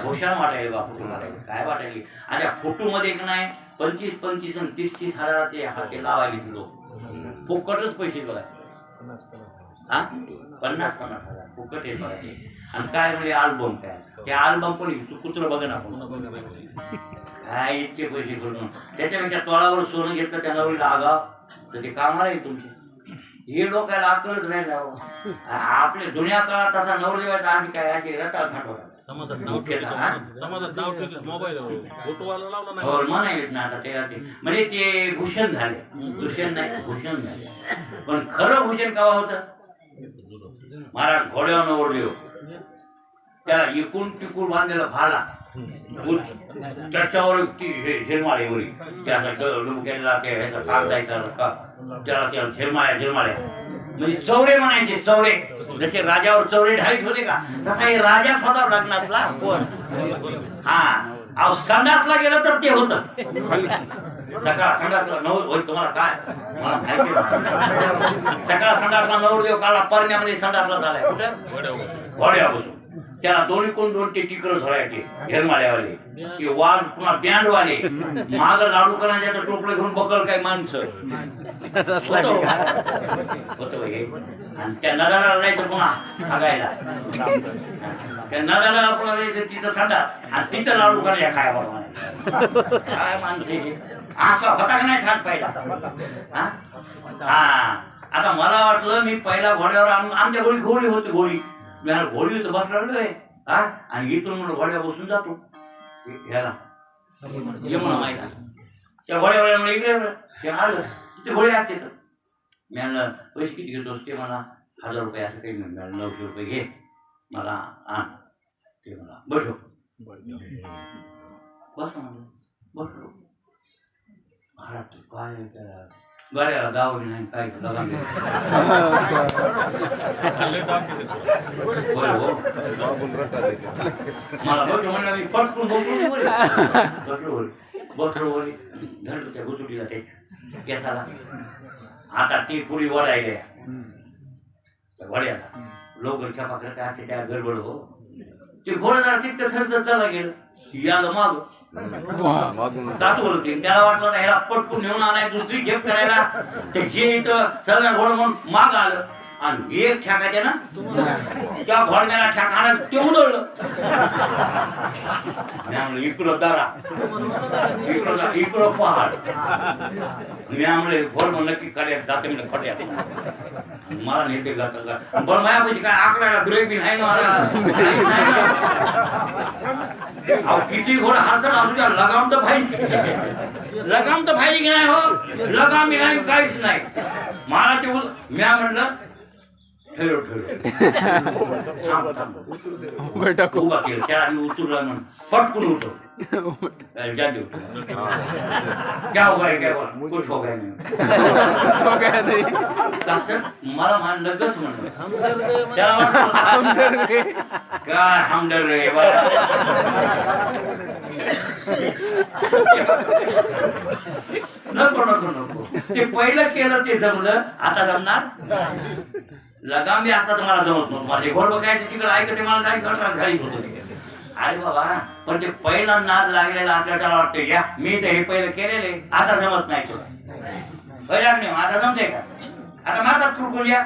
भूषण वाटायला बा फोटो वाटायला काय वाटायला. आणि त्या फोटो मध्ये नाही 25-25 आणि 30-30 हजाराचे हाते लावायला लोक फुकटच पैसे बघायचे. हा 50-50 हजार फुकट हे बघायचे. आणि काय म्हणजे अल्बम, काय ते अल्बम पण कुत्र बघ ना काय इतके पैसे करून. त्याच्यापेक्षा तोळावर सोनं घेतलं त्या नवरीला आगाव तर ते कामाला आहे तुमचे. हे डोक्याला अक्कलच नाही जावं. आपल्या जुन्या काळात असा नवरदेवाचा अशी काय अशी रताळ थाटवला समाजात नाव ठेवते मोबाईल फोटोवाला लावला नाही. हो म्हणायलेत ना आता ते म्हणजे ते भूषण झाले. भूषण नाही भूषण झाले. पण खरं भूषण केव्हा होतं? महाराज घोड्यावर ओढले त्याला एकूण टिकून बांधलेला भाला त्याच्यावर झिरमाळेवरी त्याला झिरमाळ्या म्हणजे चौरे म्हणायचे. चौरे जसे राजावर चौरे ढाईत होते का तसा हे राजा स्वतः लग्नातला कोण. हा अहो संडासला गेलं तर ते होतं. सकाळ संडासला नऊ तुम्हाला काय मला माहिती सकाळ संडासला नवरदेव काढला परण्यामध्ये संडासला झालाय कुठं घोड्या बसून. त्याला दोन्ही कोण दोन ते टिकर धरायचे झेलमाळ्यावाले ते वाघ पुन्हा बँडवाले माग लाडू करायच्या तर टोपले घेऊन बकल काय माणसं होतं हे. आणि त्या नगाला जायचं पुन्हा हागायला. त्या नगाला पुन्हा जायचं तिथं सांडा आणि तिथं लाडू करायच्या काय बाबा काय माणसं असा होता नाही खात पहिला. हा आता मला वाटलं मी पहिला घोड्यावर आमच्या घोडी होती घोडी घोडी तर बसला हा आणि इथून म्हणून घोड्या बसून जातो ह्याला यमुना माहिती त्या घोड्यावर इकडे ते आलं ते घोडे असते तर मी आणलं पैसे किती घेतो ते मला 1000 रुपये असं काही मिळालं 900 रुपये घे मला आण ते मला बसो बस म्हणलं बसलो. महाराज काय गाड्याला गावली नाही काय मला बसलो म्हणलं मी पटकून बसलो धरलो त्या घुसुटीला त्याच्या केसाला. आता ती पुरी वडायला वड्याला लोक छापा करता असते त्या गडबड हो ते घोडं जरा तितकं सरच चालला गेलं याला माग जातो बोलते त्याला वाटलं ह्याला पटकून नेऊन आणाय दुसरी खेप करायला ते जे इथं सगळं घोड म्हणून माग आलं आणि एक ठ्याकायचे ना त्या घोडण्याला ठ्याकाला ते उडवलं. इकडं दरा इकडं पहाड मी आम्हाला घोड म्हणलं की कड्यात जाते म्हणजे खड्यात मला नेते गाता बरं मायापाशी काय आकडायला ब्रेक बी नाही ना किती घोड हसत असू द्या लगाम तर पाहिजे की नाही हो लगाम नाही काहीच नाही. मला ते मी म्हटलं ठेव उभा केलं त्याला आधी उतरला म्हणून पटकून उठव क्या होगा क्या कुछ हो गया नाही तसं मला लगच म्हणलं त्याला वाटलं काय हमदर रे नको ते पहिलं केलं ते जमलं आता जमणार लगाम बी आता तुम्हाला जमत नव्हतं. माझे घोड बघायचे तिकडे ऐकते मला काही घटना झाली होत. अरे बाबा पण ते पहिला नाद लागलेला आपल्याला वाटतं या मी तर हे पहिलं केलेले आता जमत नाही तुला पहिला नाही आता जमते का आता मारतात कुरकुल या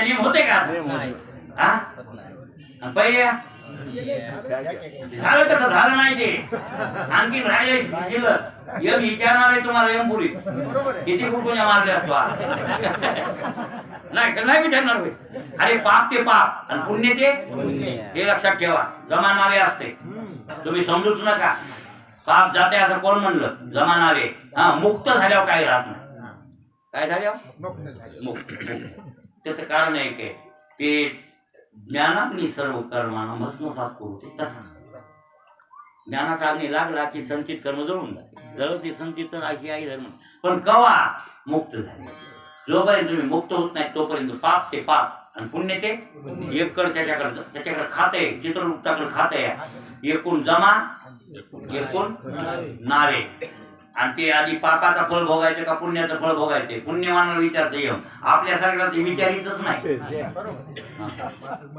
नियम होते का हा पहिले झालं कसं झालं नाही ते आणखी राहिले यम विचारणार आहे तुम्हाला यम पुरी किती कुरकुल्या मारले असतो नाही विचारणार होय. अरे पाप ते पाप आणि पुण्य ते हे लक्षात ठेवा. जमानावे असते तुम्ही समजूच नका. पाप जाते असं कोण म्हणलं जमानावे. हा मुक्त झाल्यावर काय राहत नाही. काय झाल्यावर मुक्त. त्याचं कारण आहे की ते ज्ञानाग्नी सर्व कर्माना भस्मसात करू. ज्ञानाचा अग्नी लागला की संचित कर्म जळून जाते. जळते संचित आई धर्म. पण कवा मुक्त झाले जोपर्यंत तुम्ही मुक्त होत नाही तोपर्यंत पाप ते पाप आणि पुण्य ते एककडे त्याच्याकडे खाते चित्रगुप्ताकडे खाते एकूण जमा एकूण नावे. आणि ते आधी पापाचा फळ भोगायचे का पुण्याचं फळ भोगायचे पुण्यवानाला विचारता येऊन आपल्या सगळ्याला ते विचारितच नाही.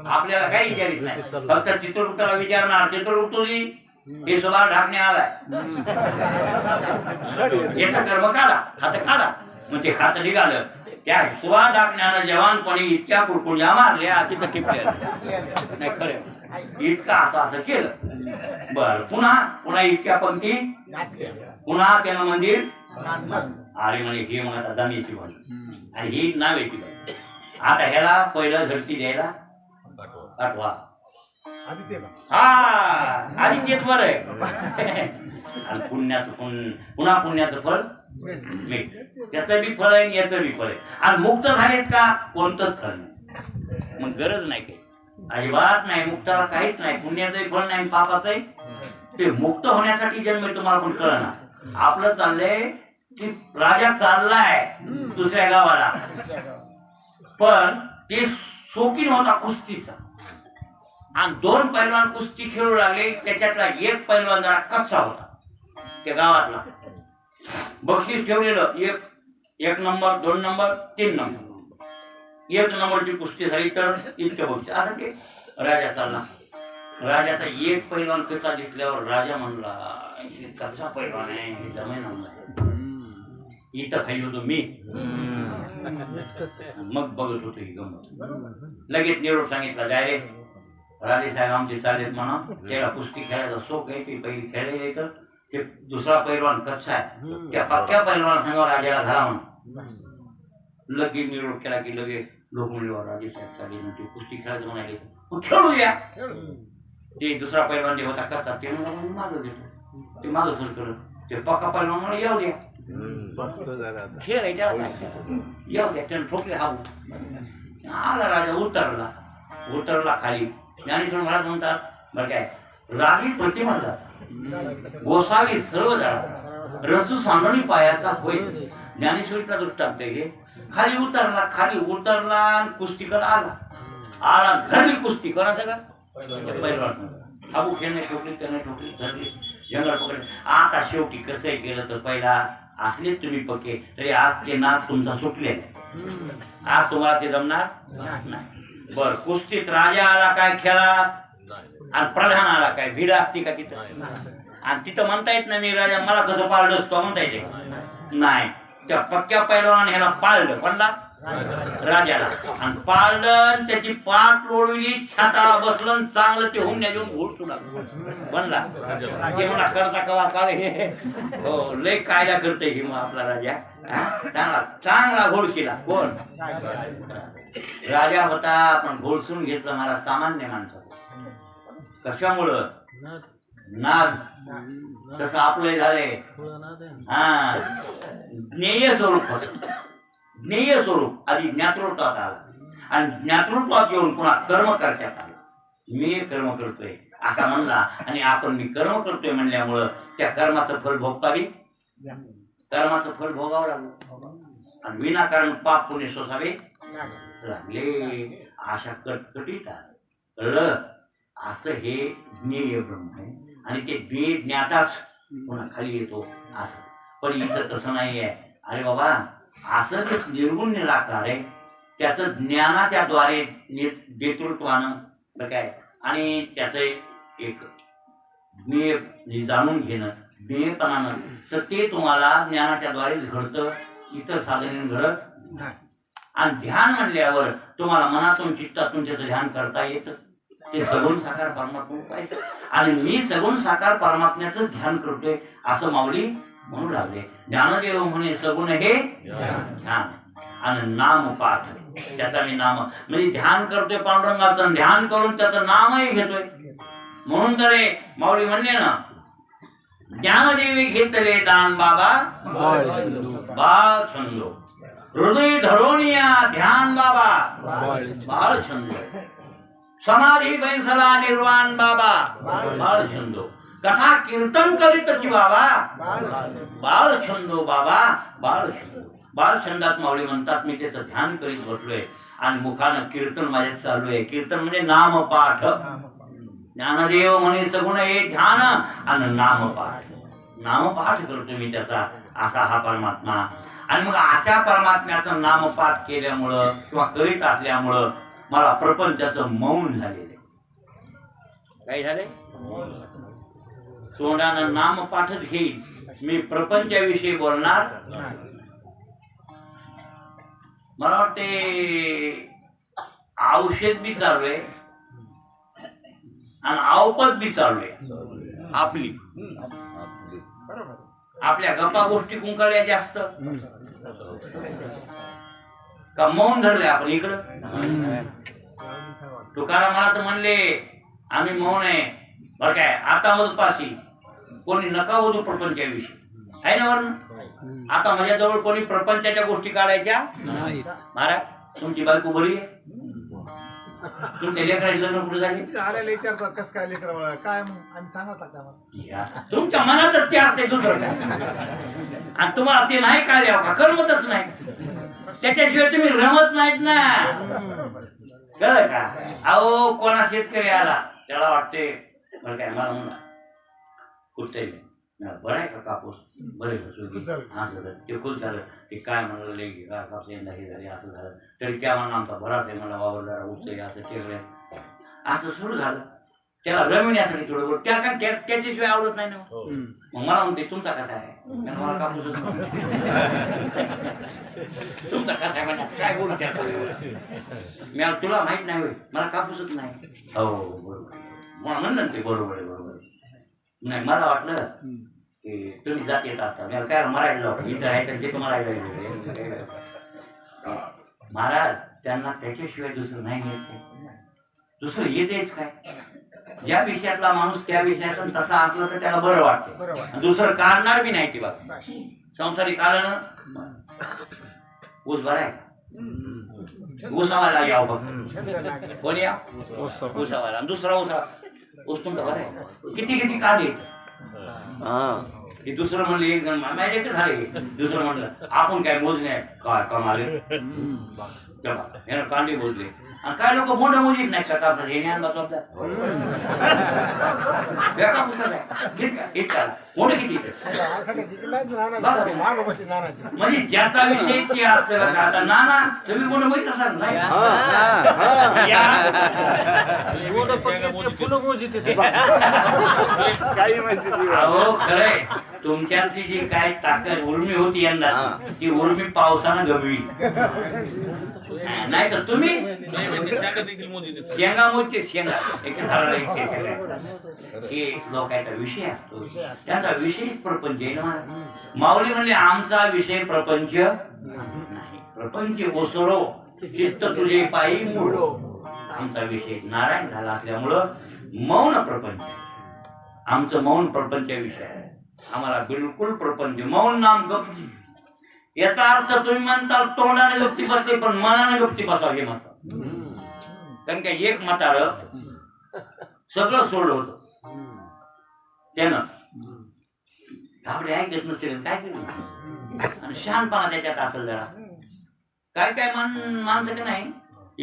आपल्याला काही विचारित नाही. फक्त चित्रगुप्ताला विचारणार चित्रगुप्तोजी हे सभा ढाकणे आलाय याचं कर्म काढा खात काढा. मग ते खात निघालं त्या सुवा ढाकण्यानं जवानपणी इतक्या कुरकुळ्या मारल्या तिथं टिपल्या नाही खरं इतका असं केलं. बर पुन्हा इतक्या पंक्ती पुन्हा त्यानं मंदिर आली म्हणे ही मग आता दमीची बाजू आणि ही नावेची बाजू. आता ह्याला पहिलं झडती द्यायला आठवा. हा आदित्यच बरं आहे. आणि पुण्याचं पुन्हा पुण्याचं फळ मिळत. त्याचं बी फळ आहे आणि याचं बी फळ आहे. आणि मुक्त झालेत का कोणतंच फळ नाही. मग गरज नाही काही, अजिबात नाही. मुक्ताला काहीच नाही, पुण्याचंही फळ नाही पापाचंही. ते मुक्त होण्यासाठी जन्म तुम्हाला पण कळणार. आपलं चाललंय की राजा चाललाय दुसऱ्या गावाला, पण ते शौकीन होता कुस्तीचा आणि 2 पैलवान कुस्ती खेळू लागले. त्याच्यातला एक पैलवान जरा कच्चा होता त्या गावातला. बक्षीस ठेवलेलं 1 नंबर 2 नंबर 3 नंबर. 1 नंबरची कुस्ती झाली तर इतकं बक्षीस. आता ते राजा चालला. राजाचा एक पैलवान कच्चा दिसल्यावर राजा म्हणला हे कच्चा पैलवान आहे, हे जमेन इथं खाई होतो मी. मग बघत होतो ही गमत. लगेच निरोप सांगितला डायरेक्ट राजे साहेब आमचे चालेत म्हणा. त्याला कुस्ती खेळायचा शोक आहे, ते पहिली खेळायला येतं. ते दुसरा पैलवान कच्चा आहे, त्या पक्क्या पैलवान संघ राजाला घाला म्हणा. लगेच निरोप केला की लगेच लोक म्हणले राजे साहेब चालेल ते कुस्ती खेळायचं म्हणाले, खेळू द्या. ते दुसरा पैलवान जे होता कच्चा ते म्हणून मागं देतो. ते मागं सुरू करत ते पक्का पैलवान म्हणून येऊ द्या खेळ आहे त्याला येऊ द्या. त्यानं ठोकले हाऊ. आला राजा उतरला खाली. ज्ञानेश्वर महाराज म्हणतात बरं काय रागी प्रतिमा गोसावी सर्व जरा रसू सांडणी पायाचा होय. ज्ञानेश्वरीचा दृष्टांत हे. खाली उतरला कुस्तीकर आला धरली कुस्ती. कोणाचं का पैलवान. हाबू खेळणे ठोकली त्याने ठोकली धरली जंगल पकडले. आता शेवटी कसंही केलं तर पहिला असले तुम्ही पक्के तरी आज ते नाद तुमचा सुटलेला आहे. आज तुम्हाला ते जमणार नाही. बर कुस्तीत राजा आला काय खेळात आणि प्रधान आला काय भीड असती का तिथं. आणि तिथं म्हणता येत नाही मी राजा मला कसं पाळलं असतो म्हणता येते नाही. त्या पक्क्या पैलवानाने ह्याला पाळलं कोणला राजाला. आणि पाळलं त्याची पाठ लोळविली छाताळा बसलं चांगलं ते हुमण्या देऊन घोड सुद्धा बनला. ते मला करता कवा काळे हो लय कायदा करते की मग आपला राजा. चांगला घोड केला. कोण राजा होता पण घोडसून घेतलं मला सामान्य माणसाचं. कशामुळं नाद. तसं आपलं झालंय हा ज्ञेय स्वरूप आधी ज्ञातृत्वात आला आणि ज्ञातृत्वात येऊन पुन्हा कर्म करण्यात आला. मी कर्म करतोय असा म्हणला आणि आपण मी कर्म करतोय म्हणल्यामुळं त्या कर्माचं फल भोगतावी कर्माचं फल भोगावं लागलं आणि विनाकारण पाप पुणे सोसावे लागले. अशा कटकटीत कळलं असं हे ज्ञेय ब्रह्म आहे आणि ते ज्ञाताच पुन्हा खाली येतो असं. पण इथं तसं नाही आहे. अरे बाबा असं जे निर्गुण निराकार आहे त्याचं ज्ञानाच्या द्वारे नेतृत्वानं काय आणि त्याचं एक ज्ञेय जाणून घेणं ज्ञेयपणानं तर ते तुम्हाला ज्ञानाच्या द्वारेच घडतं. इतर साधने घडत नाही. आणि ध्यान म्हणल्यावर तुम्हाला मनातून चित्तातून त्याचं ध्यान करता येतं. ते सगुण साकार परमात्मा पाहिजे आणि मी सगुण साकार परमात्म्याचं ध्यान करतोय असं माऊली म्हणू लागले. ज्ञानदेव म्हणे सगुण हे ध्यान आणि नाम पाठ त्याचा मी नाम म्हणजे ध्यान करतोय पांडुरंगाचं ध्यान करून त्याचं नामही घेतोय. म्हणून तर माऊली म्हणले ना ज्ञानदेवी घेतले दान बाबा बाळ छंदो हृदय धरोनिया ध्यान बाबा बाळ छंदो समाधी बैसला निर्वाण बाबा बाळ छंदो कथा कीर्तन करीत बाबा बाळ छंदो बाबा बाळ छंदो. बाळ छंदात माऊली म्हणतात मी त्याचं ध्यान करीत बसलोय आणि मुखानं कीर्तन माझ्यात चालू आहे. कीर्तन म्हणजे नामपाठ. ज्ञानदेव म्हणे सगुण हे ध्यान आणि नामपाठ करतो मी त्याचा असा हा परमात्मा. आणि मग अशा परमात्म्याचं नामपाठ केल्यामुळं किंवा करीत असल्यामुळं मला प्रपंचाचं मौन झालेलं. काय झालंय तोंडानं नामपाठच घेईल मी प्रपंचाविषयी बोलणार. मला वाटते औषध बी चालू आहे आणि आवपत बी चालू आहे आपली. आपल्या गप्पा गोष्टी कुंकळल्या जास्त का मौन धरले आपण इकडं. तुकाराम मला तर म्हणले आम्ही मौन आहे बरं काय. आता उपाशी कोणी नका होतो प्रपंचाविषयी आहे ना वर्ण. आता माझ्याजवळ कोणी प्रपंचाच्या गोष्टी काढायच्या महाराज. तुमची बायको बरी आहे, तुमच्या लेकराचे लग्न कुठे झाले आलेले विचारतात कसं काय लेकर काय मग आम्ही सांगत लागता तुमच्या मनातच ते असते दुसरं काय. आणि तुम्हाला ते नाही काय का करमतच नाही त्याच्याशिवाय तुम्ही रमत नाहीत ना. कळलं का. अहो कोणा शेतकरी आला त्याला वाटते बरं काय मला म्हणा कुठे बरं आहे का कापूस बरे ते खुश झालं ते काय म्हणलं की कापूस यंदा हे झाले असं झालं तरी त्या म्हणून आमचा बराच आहे मला वावर जरा उचल असं टेकले असं सुरू झालं. त्याला रमिण्यासाठी थोडं त्या काय त्याच्याशिवाय आवडत नाही ना. मग मला म्हणते तुमचा कथा आहे मला कापूसच तुमचा कथा आहे म्हणजे काय बोलू त्या मी तुला माहित नाही होय मला कापूसच नाही. हो बरोबर मला म्हणलं ते बरोबर आहे बरोबर नाही. मला वाटलं की तुम्ही जात येत असता मला काय मरायला इथं आहे तर ते तुम्हाला महाराज त्यांना त्याच्याशिवाय दुसरं नाही येत. दुसरं येतेच काय. ज्या विषयातला माणूस त्या विषयातून तसा असला तर त्याला बरं वाटतं. दुसरं काढणार बी नाही ती बाब संसारी कारण ऊस भराय ऊसावाला याव बघ कोणी या ऊसावाला आणि दुसरा ऊस तुमचा भराय किती किती काढे. दुसरं म्हणलं एक जण माझ्याकडे झाले दुसरं म्हणलं आपण काय मोजणे काय कमाले तेव्हा कांदे मोजले आणि काय लोक मोठं मोजीत नाही का हे ज्ञान बसवतात मोठे किती म्हणजे ज्याचा विषय ते असतं बघा. आता नाना तुम्ही मोठं माहित असाल नाही अहो खरंय तुमच्यातली जी काय ताकद उर्मी होती यंदा ती उर्मी पावसानं गमवी नाही तर तुम्ही शेंगा मोजचे शेंगा हे लोकांचा विषय असतो त्यांचा विषयच प्रपंच आहे ना. माऊली म्हणले आमचा विषय प्रपंच नाही. प्रपंच ओसरो चित्त तुझे पायी मूळ. आमचा विषय नारायण झाला असल्यामुळं मौन प्रपंच आमचं मौन प्रपंच विषय आहे. आम्हाला बिलकुल प्रपंच मौन नाम गप्ती. याचा अर्थ तुम्ही म्हणता तोंडाने गप्ती बसते पण मनाने गप्ती बसावं हे म्हणतात. कारण का एक म्हातार सगळं सोडलं होतं त्यानं घाबरे ऐकत नसेल काय केलं आणि शहाणपणा त्याच्यात असेल जरा काय काय माणसं का नाही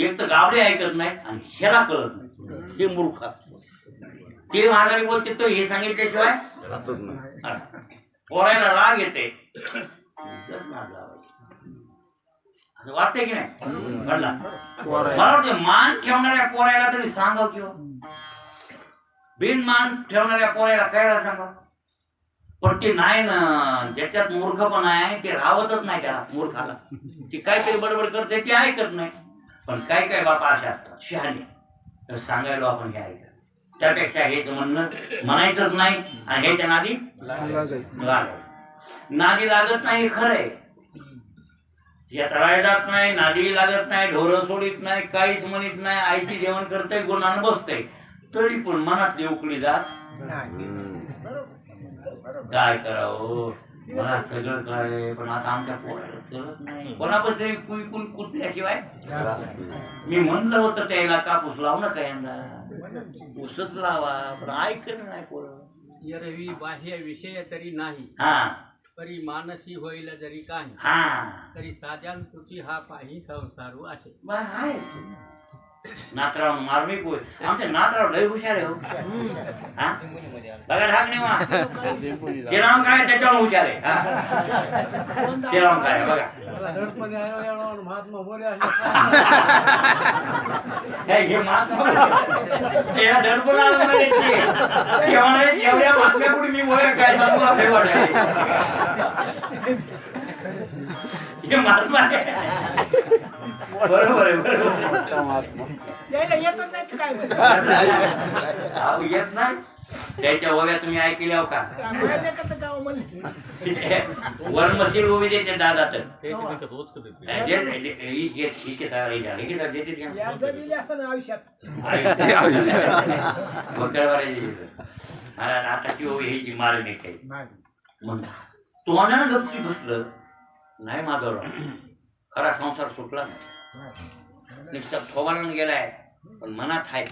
एक तर गाबडे ऐकत नाही आणि ह्याला कळत नाही ते मूर्ख ते महागारी बोलते तो हे सांगितल्याशिवाय पोरायला राग येते असं वाटतंय की नाही म्हणला मला वाटतं मान ठेवणाऱ्या पोरायला तरी सांगाव किंवा बिनमान ठेवणाऱ्या पोरायला काय सांगाव. पण ते नाही ना ज्याच्यात मूर्खपणा आहे ते राहतच नाही त्याला मूर्खाला. ती काहीतरी बडबड करते ते ऐकत नाही. पण काय काय बापा अशा असतात शहाणे तर सांगायला आपण हे ऐकत त्यापेक्षा हेच म्हणणं म्हणायचंच नाही आणि ह्याच्या नादी नादी लागत नाही. खरंय यात्रा जात नाही नादी लागत नाही ढोरं सोडित नाही काहीच म्हणत नाही आईची जेवण करते गुणानं बसते तरी पण मनातली उकळी जात काय करावं. मला सगळं कळलंय पण आता आमच्या पोराला चलत नाही कोणापासून कुईकून कुठल्याशिवाय. मी म्हणलं होतं त्याला कापूस लावू नका यंदा ऊसच लावा पण ऐकत नाही पोरं. एरवी बाह्य विषय तरी नाही हा तरी मानसी होईल जरी काही हा तरी साध्यान तुझी हा पाही संसारू असे. नातराव मार्मिक होय आमच्या नातराव लय हुशार आहे हो. हा बघा ढाक नाही ते राम काय त्याच्यावर हुशार आहे. ते राम काय बघा महात्मा बोले हे महात्मा त्याला धडपण आलं एवढ्या महात्म्या पुढे मी वय काय सांगू आपले वाटाय हे महात्मा आहे. बरोबर आहे बरोबर येत नाही त्याच्या ओव्या तुम्ही ऐकल्या का? माहिती आहे का ते गाव म्हणले वर्मशील ओवी देते दादा तर त्याची देखत ओचकत येते. या गडीले असं ना आयुष्यात आताची ओवी ह्याची मार नाही काही नाही. मग तोंडानं गपची बसलं नाही माधवराव, खरा संसार सुटला नाही. नुसता थोबाळून गेलाय पण मनात आहे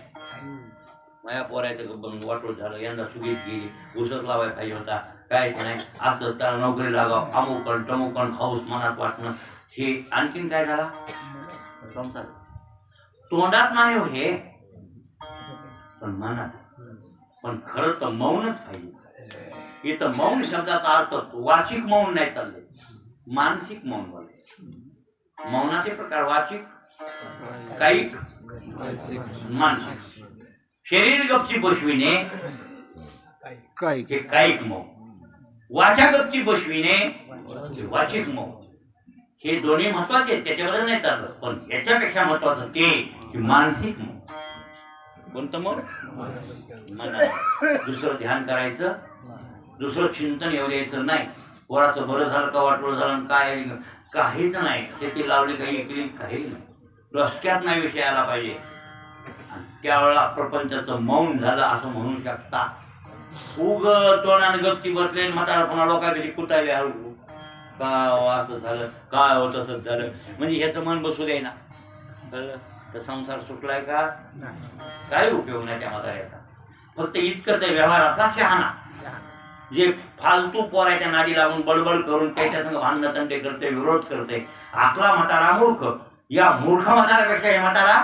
माया पोरायचं वाटोळ झालं, यंदा सुगीत गेली, उसत लावायला पाहिजे होता, काहीच नाही, असं त्याला नोकरी लागाव, अमुकण टमुकण हाऊस मनात वाटणं, हे आणखीन काय झाला संसार. तोंडात नाही हो हे, पण मनात. पण खरं तर मौनच पाहिजे. इथं मौन शब्दाचा अर्थ वाचिक मौन नाही चालले, मानसिक मौन बोलले. मौनाचे प्रकार वाचिक, कायिक, मानसिक. शरीर गपची बसविणे हे कायिक मौन, वाचा गपची बसविणे वाचिक मौन. हे दोन्ही महत्वाचे आहेत, त्याच्याबद्दल नाही चाललं. पण याच्यापेक्षा महत्वाचं ते की मानसिक मौन. कोणतं मौन? मनात दुसरं ध्यान करायचं, दुसरं चिंतन येऊ द्यायचं नाही. पोराचं बरं झालं का वाटलं झालं काय काहीच नाही, शेती लावली काही ऐकली काही नाही, रस्त्यात नाही विषय आला पाहिजे. त्यावेळेला प्रपंचाचं मौन झालं असं म्हणू शकता. उग तोंडाने गपची बसले म्हातारा पुन्हा लोकांपेक्षा कुठाले हळू का असं झालं काय होत तसंच झालं म्हणजे ह्याचं मन बसू द्याय ना. तर संसार सुटलाय का? काय उपयोग नाही त्या म्हाताऱ्याचा. फक्त इतकंच आहे व्यवहारातला शहाणा, जे फालतू पोराच्या नादी लागून बडबड करून त्याच्या संग भांडणतंडे करते, विरोध करते. आपला म्हातारा मूर्ख, या मूर्ख म्हाताऱ्यापेक्षा हे म्हातारा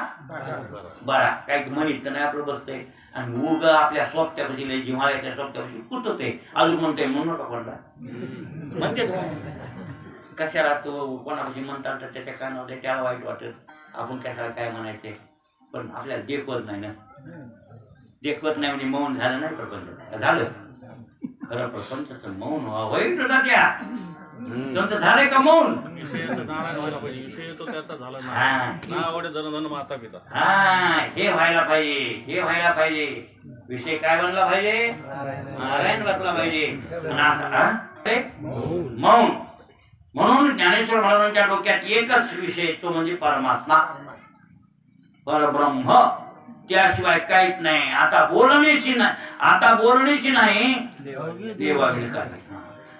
बरा. काही म्हणित नाही आपलं बसते आणि उग आपल्या सोबत्यापाशी जिव्हाळ्याच्या सोबत्यापाशी कुठते अजून म्हणते म्हणू नका कोणता म्हणते कशाला तो कोणापाशी म्हणतात तर त्याच्या कानावर त्याला वाईट वाटत, आपण कशाला काय म्हणायचे. पण आपल्याला देखवत नाही ना, देखवत नाही म्हणजे मौन झालं नाही प्रपंच झालं. खरं प्रपंचाचं मौन वाईट होता त्या तुमचं झालंय का मौन? विषयाचं नारायण व्हायला पाहिजे. विषय तो त्याचा झाला हा. नाही. ना आवडे जण जण माता पिता. हा हे व्हायला पाहिजे, हे व्हायला पाहिजे. विषय काय बनला पाहिजे? नारायण बसला पाहिजे. आणि असं, हा? ते मौन. म्हणून ज्ञानेश्वर महाराजांच्या डोक्यात एकच विषय, तो म्हणजे परमात्मा, परब्रह्म. त्याशिवाय काहीच नाही. आता बोलण्याची नाही, आता बोलण्याची नाही, देवाविण काही.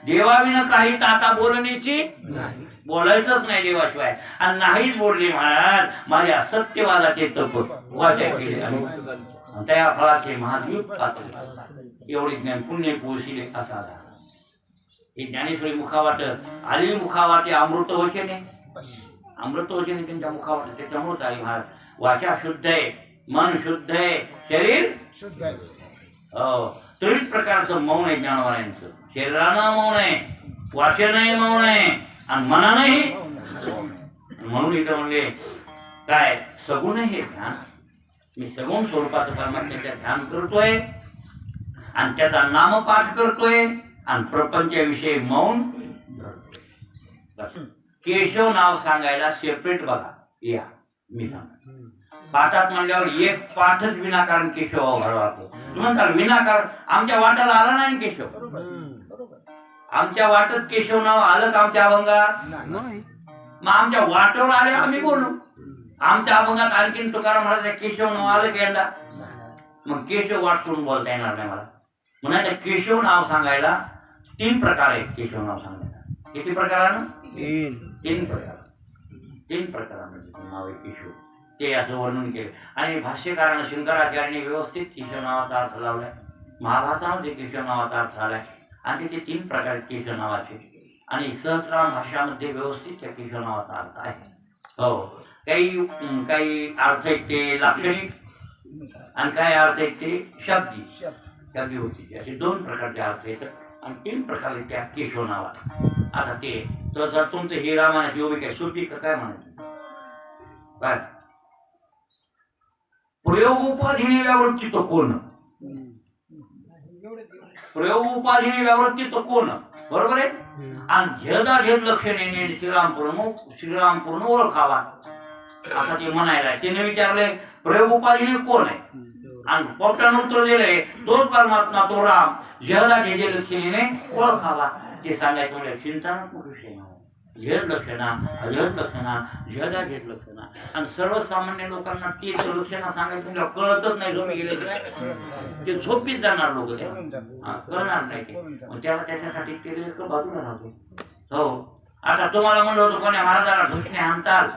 देवाविण काही तर आता बोलण्याची, बोलायचंच नाही देवाशिवाय. आणि नाहीच बोलले महाराज, माझ्या सत्यवादाचे तप वाचा केले आणि त्या फळाचे महाद्वीप पातळी एवढे ज्ञान पुण्य पोषिले असा. हे ज्ञानेश्वरी मुखावाट आली, मुखावाटे अमृत वचने, अमृत वचने त्यांच्या मुखावाट, त्याच्यामुळेच आली महाराज. वाचा शुद्ध आहे, मन शुद्ध आहे, शरीर शुद्ध आहे. त्रिविध प्रकारचं मौन आहे ज्ञानवाल्यांचं. शरीरानं मौन आहे, वाचनही मौन आहे आणि मनानंही. म्हणून इथं म्हणले काय सगुण हे ध्यान. मी सगुण स्वरूपाचं परमात्म्याचं ध्यान करतोय आणि त्याचा नामपाठ करतोय आणि प्रपंचाविषयी मौन धरतोय. केशव नाव सांगायला सेपरेट बघा या मी सांग पाठात म्हणल्यावर एक पाठच विनाकारण केशव घडवा. तुम्ही म्हणताल विनाकारण आमच्या वाटाला आला नाही केशव. आमच्या वाटत केशव नाव आलं का आमच्या अभंगात? मग आमच्या वाटेवर आले आम्ही बोलू. आमच्या अभंगात आणखीन तुकाराम महाराज केशव नाव आलं का यंदा? मग केशव वाट सोडून बोलता येणार नाही मला. म्हणायचं केशव नाव सांगायला 3 प्रकार आहेत. केशव नाव सांगायला किती प्रकारानं? 3 प्रकार. 3 प्रकारामध्ये नाव आहे केशव. ते असं वर्णन केले आणि भाष्यकारानं शंकराचार्यांनी व्यवस्थित केशव नावाचा अर्थ लावलाय. महाभारतामध्ये केशव नावाचा अर्थ आलाय आणि त्याचे 3 प्रकार केशव नावाचे. आणि सहस्रनाम भाषामध्ये व्यवस्थित त्या केशव नावाचा अर्थ आहे. हो, काही अर्थ आहेत ते लाक्षणिक आणि काही अर्थ आहेत ते शब्दी. शब्दी होती असे 2 प्रकारचे अर्थ येतात आणि 3 प्रकारे त्या केशव नावात. आता ते जर तुमचं हे रामायणाची उभी काय सुटी काय म्हणायचं काय? प्रयोग उपाधीने व्यावृत्ती तो कोण? प्रयोग उपाधीने व्यावृत्ती तो कोण? बरोबर आहे. आणि झेदाझेद लक्षणे श्रीरामपूर्ण ओळखावा. आता ते म्हणायला त्याने विचारले प्रयोग उपाधीने कोण आहे? आणि पोपटानं उत्तर दिलंय तोच परमात्मा तो राम जगाला जे लक्षणीने ओळखावा ते सांगायचं म्हणजे चिंतनात्मक विषय झेड लक्षणा अजड लक्षणा जगा झेड लक्षणा आणि सर्वसामान्य लोकांना ते लक्षणा सांगायचं म्हणजे कळतच नाही झोपी गेल्याशिवाय ते झोपीत जाणार लोक कळणार नाही ते मग त्याला त्याच्यासाठी ते बाजूला राहतो हो आता तुम्हाला म्हणलं होतं कोण्या महाराजाला घुसणे आणताल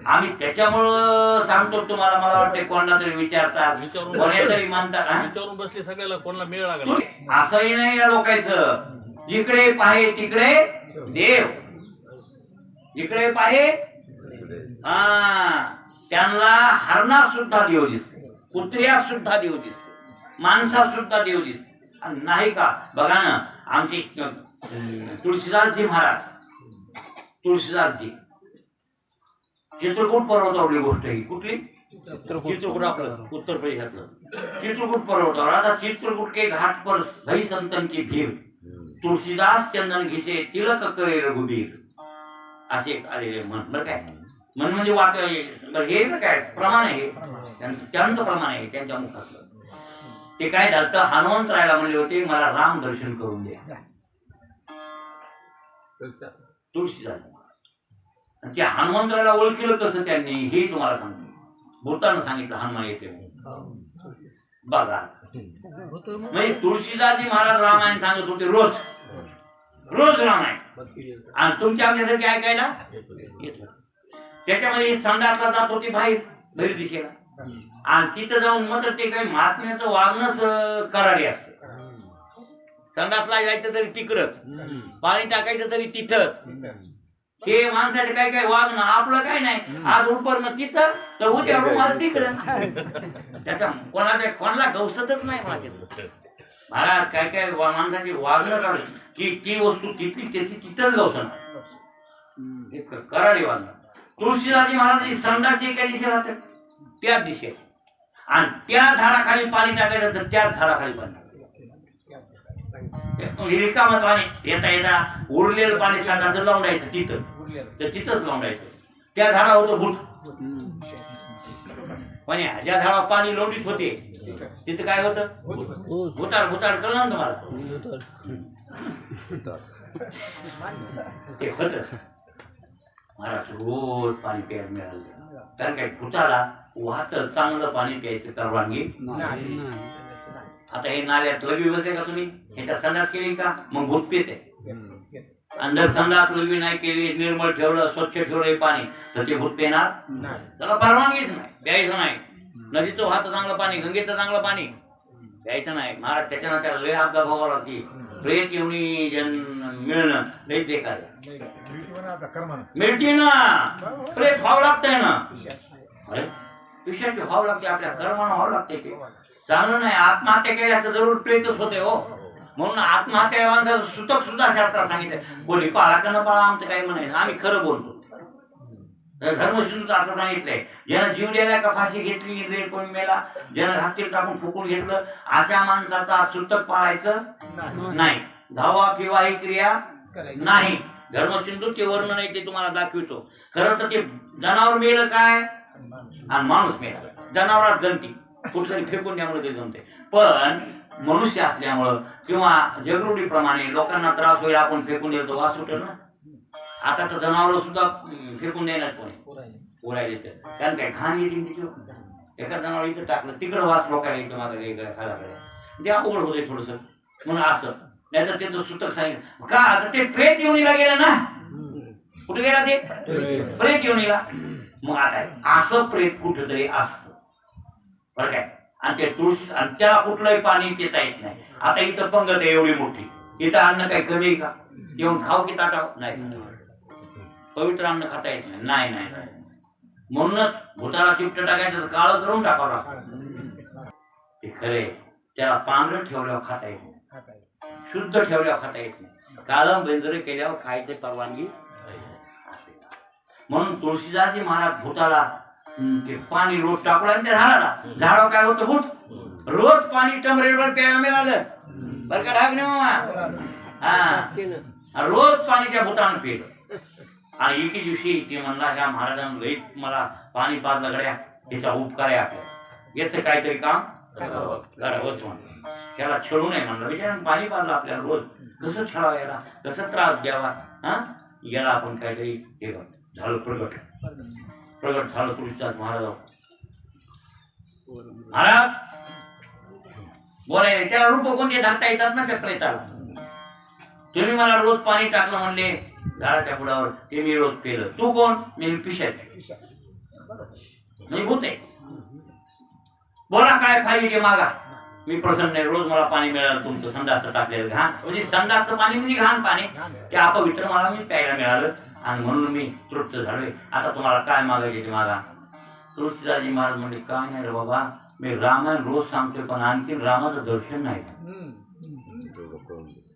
आम्ही त्याच्यामुळं सांगतो तुम्हाला मला वाटतं कोणाला तरी विचारतात कोण्या तरी मानतात विचारून बसले सगळ्याला कोणाला मेळ लागला असंही नाही या लोकांचं जिकडे पाहे तिकडे देव जिकडे पाहे त्यांना हरणात सुद्धा देव दिसते कुत्र्यात सुद्धा देव दिसते माणसात सुद्धा देव दिसते आणि नाही का बघा ना आमचे तुळशीदासजी महाराज तुळशीदासजी चित्रकूट पर्वतावरली गोष्ट ही कुठली चित्रकूट आपलं उत्तर प्रदेशातलं चित्रकूट पर्वतावर आता चित्रकूट के घाट पर भई संतन की भीड़ तुळशीदास चंदन घिसे तिलक करे रघुबीर असे एक आलेले म्हण बरं काय म्हण म्हणजे वाक्य हे बरं काय प्रमाण आहे त्यांचं प्रमाण आहे त्यांच्या मुखातलं ते काय झालं हनुमंतरायला म्हणले होते मला राम दर्शन करून द्या तुळशीदास आणि त्या हनुमंतराला ओळखलं कसं त्यांनी हे तुम्हाला सांगतो भूतानं सांगितलं हनुमान येते बघा म्हणजे तुळशीदासजी महाराज रामायण सांगत होते रोज रोज रामायण आणि तुमच्या आपल्यासारखे ऐकायला येत त्याच्यामध्ये संडासला जात होती बाहेर दिशेला आणि तिथं जाऊन मग ते काही महात्म्याचं वागणंच करारी असतं संडासला जायचं तरी तिकडच पाणी टाकायचं तरी तिथंच हे माणसाचे काय काय वागणं आपलं काय नाही आज उपरणं तिथं तर उद्या रुमाल तिकडं त्याचा कोणाला गवसतच नाही माझ्या महाराज काय काय माणसाची वागणं की ती वस्तू तिथली त्याची तिथंच गवसणं करारी वागणं तुळशीदासजी महाराज संडास एका दिशेला राहतात त्याच दिशेला आणि त्या झाडाखाली पाणी टाकायचं तर त्याच झाडाखाली पाणी रिकामं पाणी येता येता उरलेलं पाणी संडासं लावून द्यायचं तिथं तर तिथंच लावून द्यायचं त्या झाडा होतं भूत पण ज्या झाडावर पाणी लोंडीत होते तिथं काय होतं भुताड भुताड कळलं ना तुम्हाला ते होत महाराज रोज पाणी प्यायला मिळालं कारण काय भूताला वाहत चांगलं पाणी प्यायचं परवानगी आता हे नाल्यात लघवी बसले का तुम्ही ह्याच्यात संडास केली का मग भूत पिते अंदर संडास लघवी नाही केली निर्मळ ठेवलं स्वच्छ ठेवलं हे पाणी तर ते भूत पिणार त्याला परवानगीच नाही प्यायचं नाही नदीचं वाहतं चांगलं पाणी गंगेचं चांगलं पाणी प्यायचं नाही महाराज त्याच्यानं त्याला लय अपघात व्हावा लागते प्रेत येऊनी मिळणं लय बेकार मिळते ना प्रेत व्हावं लागतंय ना विषयाची व्हावं लागते आपल्या कर्मानं व्हावं लागते ते चांगलं नाही आत्महत्या केल्याचं जरूर प्रेतच होते हो म्हणून आत्महत्या माणसाचं सुतक सुद्धा शास्त्रात सांगितलं कोणी पाळा का न पाळा आमचं काही म्हणायचं आम्ही खरं बोलतो धर्मसिंधूत असं सांगितलंय ज्यानं जीव द्यायला का फाशी घेतली रेड कोणी मेला ज्यानं हातील टाकून फुकून घेतलं अशा माणसाचा सुतक पाळायचं नाही धावा फिवा ही क्रिया नाही धर्मसिंधूत ते वर्णन आहे ते तुम्हाला दाखवितो खरं तर ते जनावर मेलं काय आणि माणूस मेला जनावरात गणती कुठेतरी फेकून द्यामुळे ते जमते पण मनुष्य असल्यामुळं किंवा जगरुडीप्रमाणे लोकांना त्रास होईल आपण फेकून देतो वास सुटेल ना आता तर जनावर सुद्धा फेकून देणार कोणी उडायला येतं कारण काय घाण येते तिथे एका जनावर इथं टाकलं तिकडं वास लोकांना येतो माझ्या वेगळ्या खालाकडे ते अवघड होते थोडस म्हणून असं नाही तर त्याचं सुतक सांगितलं का तर ते प्रेत येऊनीला गेलं ना कुठे गेला ते प्रेत येऊनीला मग आता असं प्रेत कुठेतरी असतं बरं काय आणि ते तुळशी आणि त्याला कुठलंही पाणी पिता येत नाही आता इथं पंगत आहे एवढी मोठी इथं अन्न काही कमी आहे का येऊन खाऊ की ताटाव नाही पवित्र अन्न खाता येत नाही नाही नाही म्हणूनच भूताला चिपट टाकायचं काळं करून टाकावं लागतं ते खरे त्याला पांढरं ठेवल्यावर खाता येत नाही शुद्ध ठेवल्यावर खाता येत नाही काळं बेंजरे केल्यावर खायची परवानगी म्हणून तुळशीदासजी महाराज भूताला ते पाणी रोज टाकलं आणि त्या झाडाला झाडावर काय होतं भूत रोज पाणी टमरेवर प्यायला मिळालं बरं का ढाक मामा हा रोज पाणी त्या भूतानं पिलं आणि एके दिवशी ते म्हणला ह्या महाराजांना लईच मला पाणी पाजलं गड्या त्याचा उपकार आहे आपल्या याचं काहीतरी काम करावंच म्हणलं. त्याला छळू नये म्हणलं. विचारानं पाणी पाजलं आपल्याला रोज. कसं छळावं याला, कसं त्रास द्यावा, हा याला आपण काहीतरी हे कर. झालं प्रगट झालं तुळशीदास महाराज. महाराज बोलाय त्याला रूप कोणते धरता येतात ना त्या प्रेताला. तुम्ही मला रोज पाणी टाकलं म्हणले झाडाच्या बुडावर, ते मी रोज केलं. तू कोण? मी पिशाच नाही भूत आहे. बोला काय पाहिजे ते मागा, मी प्रसन्न आहे. रोज मला पाणी मिळालं तुमचं संडासचं टाकलेलं घाण, म्हणजे संडासचं पाणी म्हणजे घाण पाणी, ते अपवित्र मला मी प्यायला मिळालं आणि म्हणून मी तृप्त झालोय. आता तुम्हाला काय मागायचे ते मागा. तुळशीदासजी महाराज म्हणजे काय नाही रे बाबा, मी रामायण रोज सांगतोय पण आणखीन रामाचं दर्शन नाही.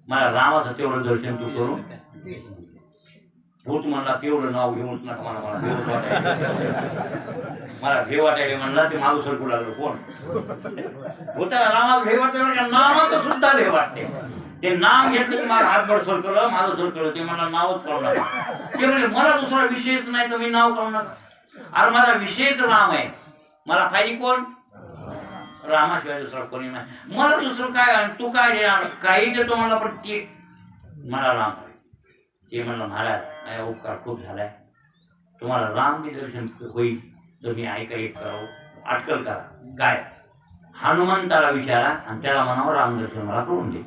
मला रामाचं तेवढं दर्शन तू करून. भूत म्हणला तेवढं नाव घेऊच नका मला, मला भेव वाटायला, मला भेव वाटायला म्हणला. ते मागं सरकू लागलं. कोण भूताला रामाचं भेव वाटतं का? नामाचं सुद्धा भेव वाटते. ते नाम घेतलं की माझं हातभर सरकलं, माझं सरकलं. ते मला नावच करू नका. ते म्हणजे मला दुसरा विषयच नाही तर मी नाव करू नका. अरे माझा विषयच राम आहे. मला पाहिजे कोण? रामाशिवाय दुसरा कोणी नाही. मला दुसरं काय, तू काय देणार? काही देतो मला पण ते मला राम पाहिजे. ते म्हणलं महाराज माझा उपकार खूप झालाय, तुम्हाला राम दर्शन होईल तर मी ऐका एक करावं, अटकल करा. काय? हनुमंताला विचारा आणि त्याला म्हणावं रामदर्शन मला करून दे.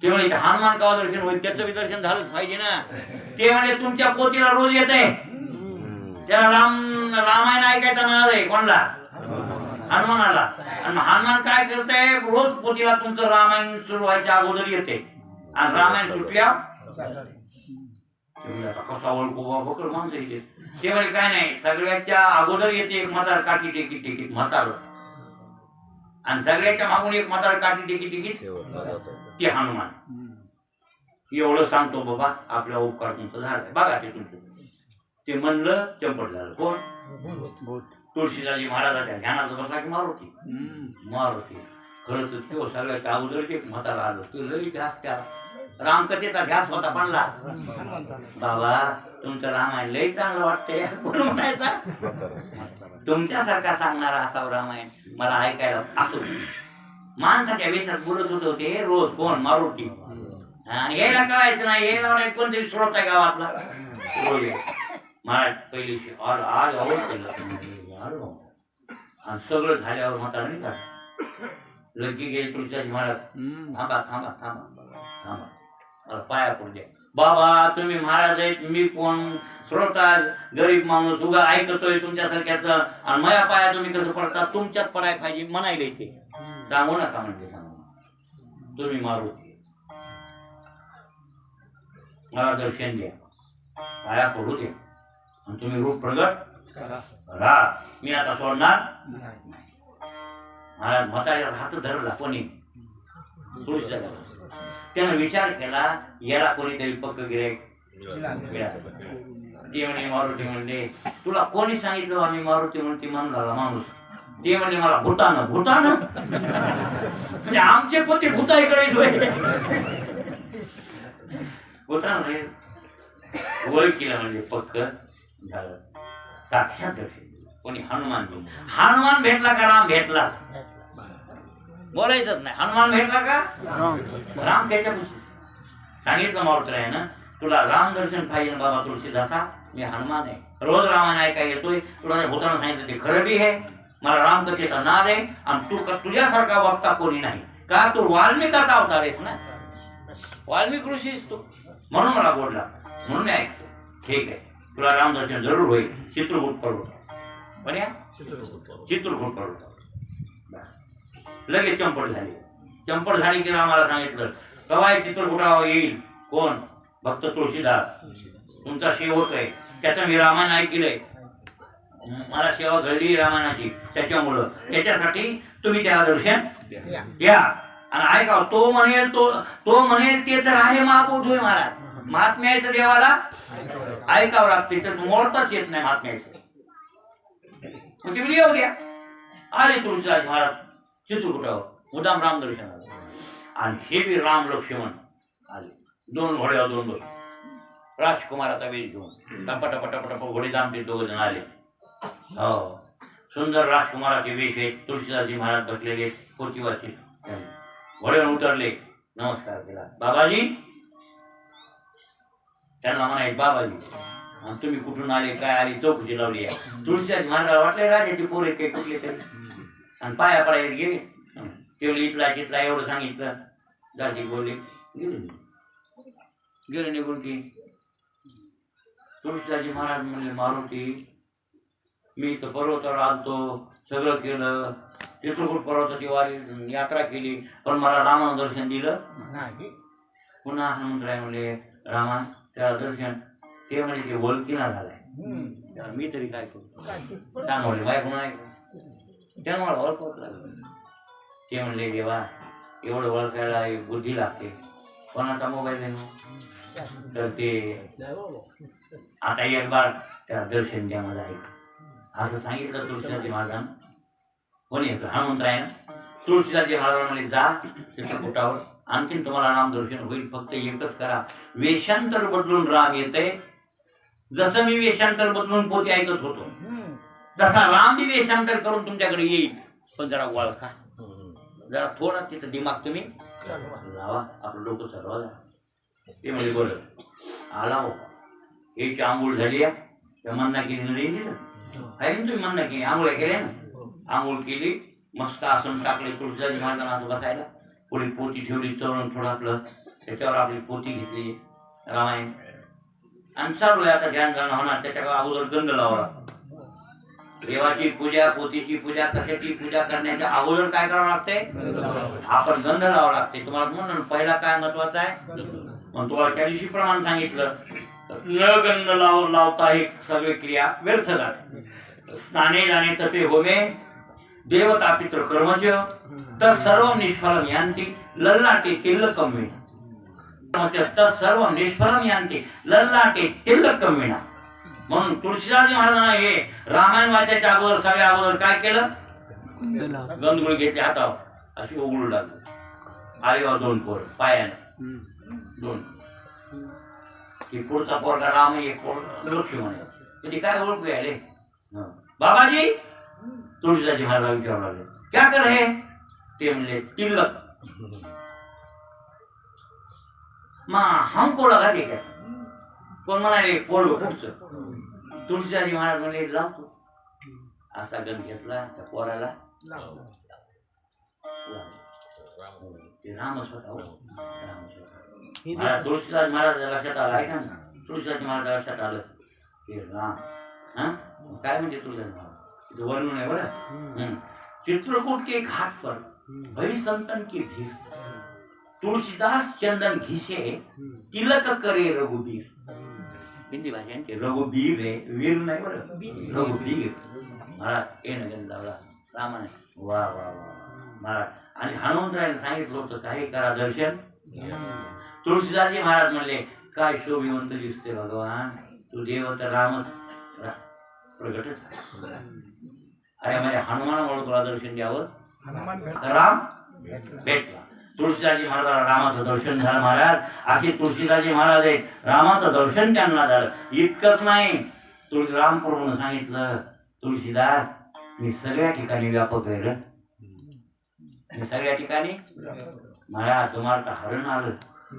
ते म्हणजे हनुमान कावा दर्शन होईल, त्याचं दर्शन झालंच पाहिजे ना. ते म्हणजे तुमच्या पोतीला रोज येत आहे, त्याला रामायण ऐकायचा नाद आहे. कोणला? हनुमानाला. आणि हनुमान काय करतंय? रोज पोतीला तुमचं रामायण सुरू व्हायच्या अगोदर येते आणि रामायण सुटल्या कसा ओळखू बकर माणसं येते. ते म्हणजे काय नाही, सगळ्याच्या अगोदर येते एक म्हातार काठी टेकीत टेकीत म्हातार, आणि सगळ्याच्या मागून एक म्हातार काठी टेकीत टेकीत ते हनुमान. एवढं सांगतो बाबा, आपला उपकार तुमचं झालाय बघा. ते तुमचं ते म्हणलं चंपट झालं. कोण? तुळशीदासजी महाराजाच्या ध्यानाचं बसला की मारुती खरंच तो सगळ्याच्या अगोदर एक म्हातारा आलं. तो लई ध्यास, त्या रामकथेचा ध्यास होता पडला. बाबा तुमचं रामायण लई चांगलं वाटतंय. कोण म्हणायचा? तुमच्यासारखा सांगणारा असावं रामायण मला ऐकायला. असो माणसाच्या वेशात बोलत होत होते रोज. कोण? मारुती. आणि यायला कळायचं नाही, यायला कोणतरी स्रोत आहे गावातला. महाराज पहिली आज आणि सगळं झाल्यावर म्हातारा नाही का लग्गी गेली तुळशीदास महाराज. थांबा थांबा थांबा थांबा, मला पाया पडू द्या. बाबा तुम्ही महाराज आहेत, मी कोण? श्रोता गरीब माणूस उगा ऐकतोय तुमच्यासारख्याच, आणि माझ्या पाया तुम्ही कसं पडता? तुमच्यात पडाय पाहिजे म्हणायला इथे. सांगू नका म्हणजे सांगू. तुम्ही मारुती मला दर्शन द्या, पाया पडू द्या, आणि तुम्ही रूप प्रगट करा. मी आता सोडणार. महाराज म्हाताऱ्याचा हात धरला कोणी? तुळशीदास. त्यानं विचार केला याला कोणीतरी पक्क गिऱ्हाईक. ते म्हणजे मारुती म्हणले तुला कोणी सांगितलं आम्ही मारुती म्हणते म्हणून झाला माणूस. ते म्हणजे मला भूतानं म्हणजे आमचे पोते भूताईकडे भूतान ओळख केला म्हणजे पक्क झालं. साक्षात दर्शन कोणी? हनुमान भेटला का राम भेटला? बोलायचंच नाही. हनुमान भेटला का राम त्याच्या सांगितलं मारुतीरायानं तुला राम दर्शन पाहिजे ना बाबा तुळशीदासा, मी हनुमान आहे, रोज रामायण ऐकाय येतोय. तुला भूतानं सांगितलं ते खरं बी आहे. मला रामकथेचा नाद आहे आणि तू तुझ्यासारखा वक्ता कोणी नाही का? तू वाल्मिकाचा अवतार आहेस ना, वाल्मिक ऋषीस तू, म्हणून मला बोलला, म्हणून मी ऐकतो. ठीक आहे, तुला रामदर्शन जरूर होईल. चित्रकूट पर्वत पण या चित्रकूट पर्वत लगेच चंपट झाली की रामाला सांगितलं कवाय चित्रकूटावर येईल. कोण? भक्त तुळशीदास तुमचा सेवक आहे, त्याचं मी रामायण ऐकलंय, मला सेवा घडली रामायणाची, त्याच्यामुळं त्याच्यासाठी तुम्ही त्याला दर्शन द्या. आणि ऐका, तो म्हणेल ते तर आहे महापुरुष महाराज. महात्म्याचं देवाला ऐकावं लागते, तर मोडताच येत नाही महात्म्याचं. येऊ द्या. आले तुळशीदास महाराज चित्रकूटावर मुद्दाम राम दर्शनाला. आणि हे बी राम लक्ष्मण आले, 2 घोड्यावर 2 बैल, राजकुमाराचा वेश घेऊन टपा घोडे दामटे 2 जण आले. हो सुंदर राजकुमाराचे वेश आहेत. तुळशीदासजी महाराज बसलेले पोथीवाची वळण उतरले, नमस्कार केला. बाबाजी, त्यांना म्हणायचे बाबाजी. आणि तुम्ही कुठून आले, काय आली, चौकशी लावली आहे. तुळशीदास महाराज वाटले राजाचे पोरे काही कुठले तरी, आणि पाया पडायला गेले. तेवढे इथला तिथला एवढं सांगितलं. दासी बोलले, गेले निघून की. तुळशीदासजी महाराज म्हणले, मारुती, मी इथं पर्वतावर आलतो, सगळं केलं, चित्रकूट पर्वताची वारी यात्रा केली, पण मला रामानं दर्शन दिलं नाही. पुन्हा हनुमंतराय म्हणले, रामा त्याला दर्शन, ते म्हणजे ते वळकीना झालाय. त्याला मी तरी काय करू, सांगवले बायको नाही, त्यानं मला ओळखवत लागलं. ते म्हणले, देवा एवढं ओळखायला बुद्धी लागते, कोणाचा मोबाईल देणं, तर ते आता एक बार त्याला दर्शन द्या मला ऐक, असं सांगितलं तुळशीदासजी महाराजांना. कोणी येतो हनुमंतरायनं. तुळशीदासजी महाराज म्हणले, जा चित्रकूटावर, आणखीन तुम्हाला नामदर्शन होईल, फक्त एकच करा, वेशांतर बदलून राम येते. जसं मी वेशांतर बदलून पोती ऐकत होतो, तसा राम बी वेशांतर करून तुमच्याकडे येईल, पण जरा वळखा, जरा थोडा तिथं दिमाग तुम्ही लावा, आपलं डोकं चालवा. ते म्हणजे बोलत आला हो, एक आंघोळ झाली आहे, त्या मंदाकिनी नदी दिलं आहे ना, तुम्ही मंदाकिनी आंघोळ्या केल्या ना, आंघोळ केली, मस्त आसन टाकले तुळशीदासजी महाराजांना असं बसायला, पुढे पोती ठेवली, चवरून थोडं आपलं, त्याच्यावर आपली पोती घेतली रामायण, आणि चालू आहे आता ध्यान जाणं होणार. त्याच्या अगोदर गंध लावला. देवाची पूजा, पोतीची पूजा, कशाची पूजा करण्याच्या अगोदर काय करावं लागते, आपण गंध लावावं लागते. तुम्हाला म्हणून पहिला काय महत्वाचा आहे, मग तुम्हाला त्या दिवशी प्रमाण सांगितलं, न गंध लावता हे सगळे क्रिया व्यर्थ जाते. स्नाने जाणे तसे होमे देवता पितृ कर्मच तर सर्व निष्फलम यांती लल्लाटे तिल्लकम विना, तर सर्व निष्फलम यांती लल्लाटे तिल्लकम विना. म्हणून तुळशीदासजी महाराजांना हे रामायण वाचायच्या अगोदर सगळ्या अगोदर काय केलं, गंधगुळ घेतले हातावर, अशी उघडू लागली. आईवा दोन पोर पायानं दोन, की पुढचा पोरगा राम, एक पोर लक्ष्मण आहे. किती काय ओळखू आले. बाबाजी, तुळशीदासजी महाराज विचारू लागले, क्या कर हे, ते म्हणले तिलक. हमको लगा ते, कोण म्हणाले पोरग पुढचं. तुळशीदासजी महाराज म्हणले, लावतो. असा गण घेतला, त्या पोराला ते रामच होता. तुळशीदास महाराज लक्षात आलं आहे का, तुळशीदास महाराज लक्षात आलं हे राम. हा काय म्हणजे तुळशीदास महाराज वर्णन आहे बरं. चित्रकूट के घाट पर भई संतन की भीड़, तुळशीदास चंदन घिसे तिलक करे रघुबीर. हिंदी भाषा रघुबीर आहे, वीर नाही बरं, रघुबीर महाराज येणं गण लावला रामाने. वा वा वा महाराज. आणि हनुमंतरायने सांगितलं होतं काही करा दर्शन. तुळशीदासजी महाराज म्हणले, काय शोभिवंत दिसते भगवान, तू देव तर रामच प्रगटच. अरे म्हणजे हनुमानामुळे तुला दर्शन द्यावं, राम भेटला. तुळशीदासजी महाराजाला रामाचं दर्शन झालं महाराज. असे तुळशीदासजी महाराज आहेत, रामाचं दर्शन त्यांना झालं. इतकंच नाही, रामपूर म्हणून सांगितलं, तुळशीदास मी सगळ्या ठिकाणी व्यापक आहे रे, मी सगळ्या ठिकाणी. महाराज तुम्हाला हरण आलं,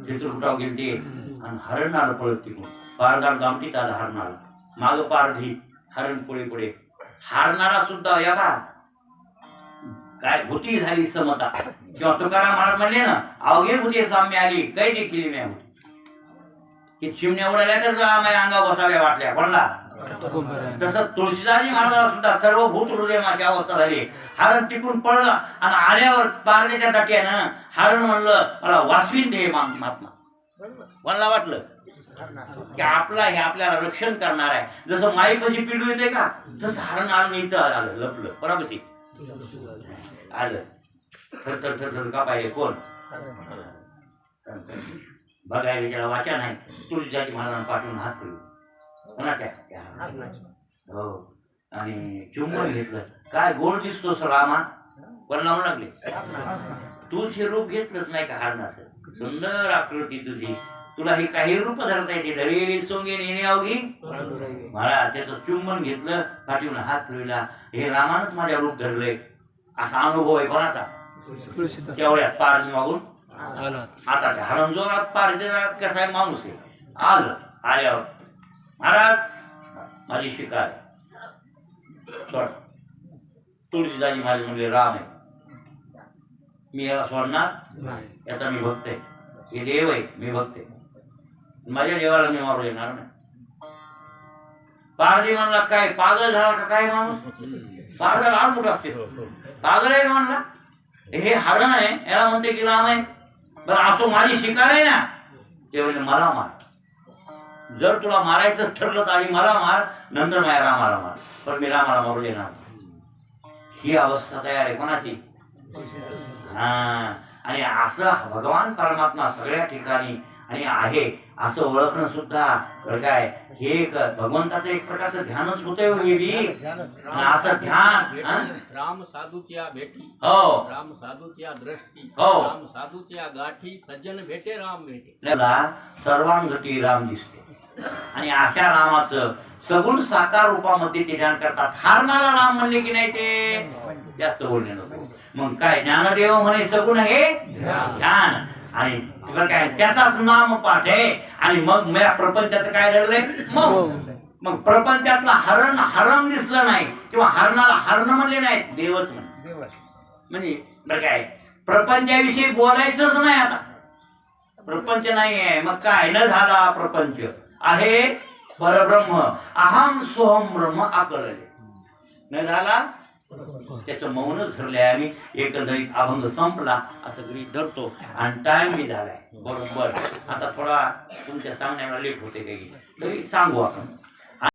चित्रकूटावर गेलते आणि हरण आलं पळत तिकडून, पारदार दामटीत आलं हरण आलं, माग पारधी हरण पुढे पुढे. हारणारा सुद्धा या का काय भूती झाली समता, किंवा तुकाराम महाराज म्हणले ना, अवघे भूती साम्य आली काही देखील नाही होती. की चिमण्या उडाल्या तर माझ्या अंगा बसाव्या वाटल्या कोणला. तसं तुळशीदासजी महाराजाला सुद्धा सर्व भूत हृदय माझी अवस्था झाली. हरण टिकून पडलं आणि आल्यावर पारण्याच्या दाट्यानं हरण म्हणलं, मला वाचवीन ते महात्मा. कोणाला वाटलं की आपला हे आपल्याला रक्षण करणार आहे. जसं माई कशी पिढू येते का, तसं हरण आलं इथं आलं, लपलं पराबती आलं. थर थर का पाहिजे कोण बघायला, त्याला वाचा नाही. तुळशीदासजी महाराजांना पाठवून हात फिरवू कोणाच्या हो, आणि चुंबन घेतलं. काय गोड दिसतोस रामा, पण लावून लागले. तूच हे रूप घेतलंच नाही का हरणाचं, सुंदर आकृती तुझी, तुला हे काही रूप धरता येते धरी सोंगे नेणे अवघी मला त्याचं चुंबन घेतलं पाठीवून हात फिरविला हे रामानच माझ्या रूप धरले असा अनुभव आहे कोणाचा तेवढ्यात पार मागून आता त्या हरणजोरात पार देणार कसा आहे माणूस आहे आलं आल्यावर महाराज माझी शिकार सोड तुळशीदाजी माझे म्हणजे राम आहे मी याला सोडणार याचा मी भक्त आहे हे देव आहे मी भक्त आहे माझ्या देवाला मी मारू येणार नाही पारजी म्हणला काय पागल झाला का काय माणूस पागल आड मोठा असते पागल आहे म्हणला हे हरण आहे याला म्हणते की राम आहे बरं असो माझी शिकार आहे ना ते म्हणजे मला मार जर तुला मारायचं ठरलं तर आधी मला मार नंतर माझ्या रामाला मार पण मी रामाला मारू देणार ही अवस्था तयार आहे कोणाची हा आणि असं भगवान परमात्मा सगळ्या ठिकाणी आणि आहे असं ओळखणं सुद्धा काय हे एक भगवंताचं एक प्रकारचं ध्यानच होतंय असं ध्यान राम साधूच्या भेटी हो राम साधूच्या दृष्टी हो. राम साधूच्या गाठी सज्जन भेटे राम भेटे आपल्याला सर्वांगती राम दिसते आणि अशा रामाचं सगुण साकार रूपामध्ये ते ध्यान करतात हारणाला राम म्हणले की नाही ते जास्त बोलणे नको मग काय ज्ञानदेव म्हणे सगुण हे ध्यान आणि तुला काय त्याचाच नाम पाठ आहे आणि मग माझ्या प्रपंचाचं काय धरलंय मग प्रपंचातला हरण दिसलं नाही किंवा हरणाला हरण म्हणले नाही देवच म्हणे म्हणजे बरं काय प्रपंचाविषयी बोलायचंच नाही आता प्रपंच नाही आहे मग काय न झाला प्रपंच आहे परब्रह्म अहम सोहम ब्रह्म आकळले न झाला त्याचं मौनच धरलंय आम्ही एकंदरीत अभंग संपला असं गृहीत धरतो आणि टाइम बी झालाय बरोबर आता थोडा तुमच्या सांगण्याला लेट होते काही तरी सांगू आपण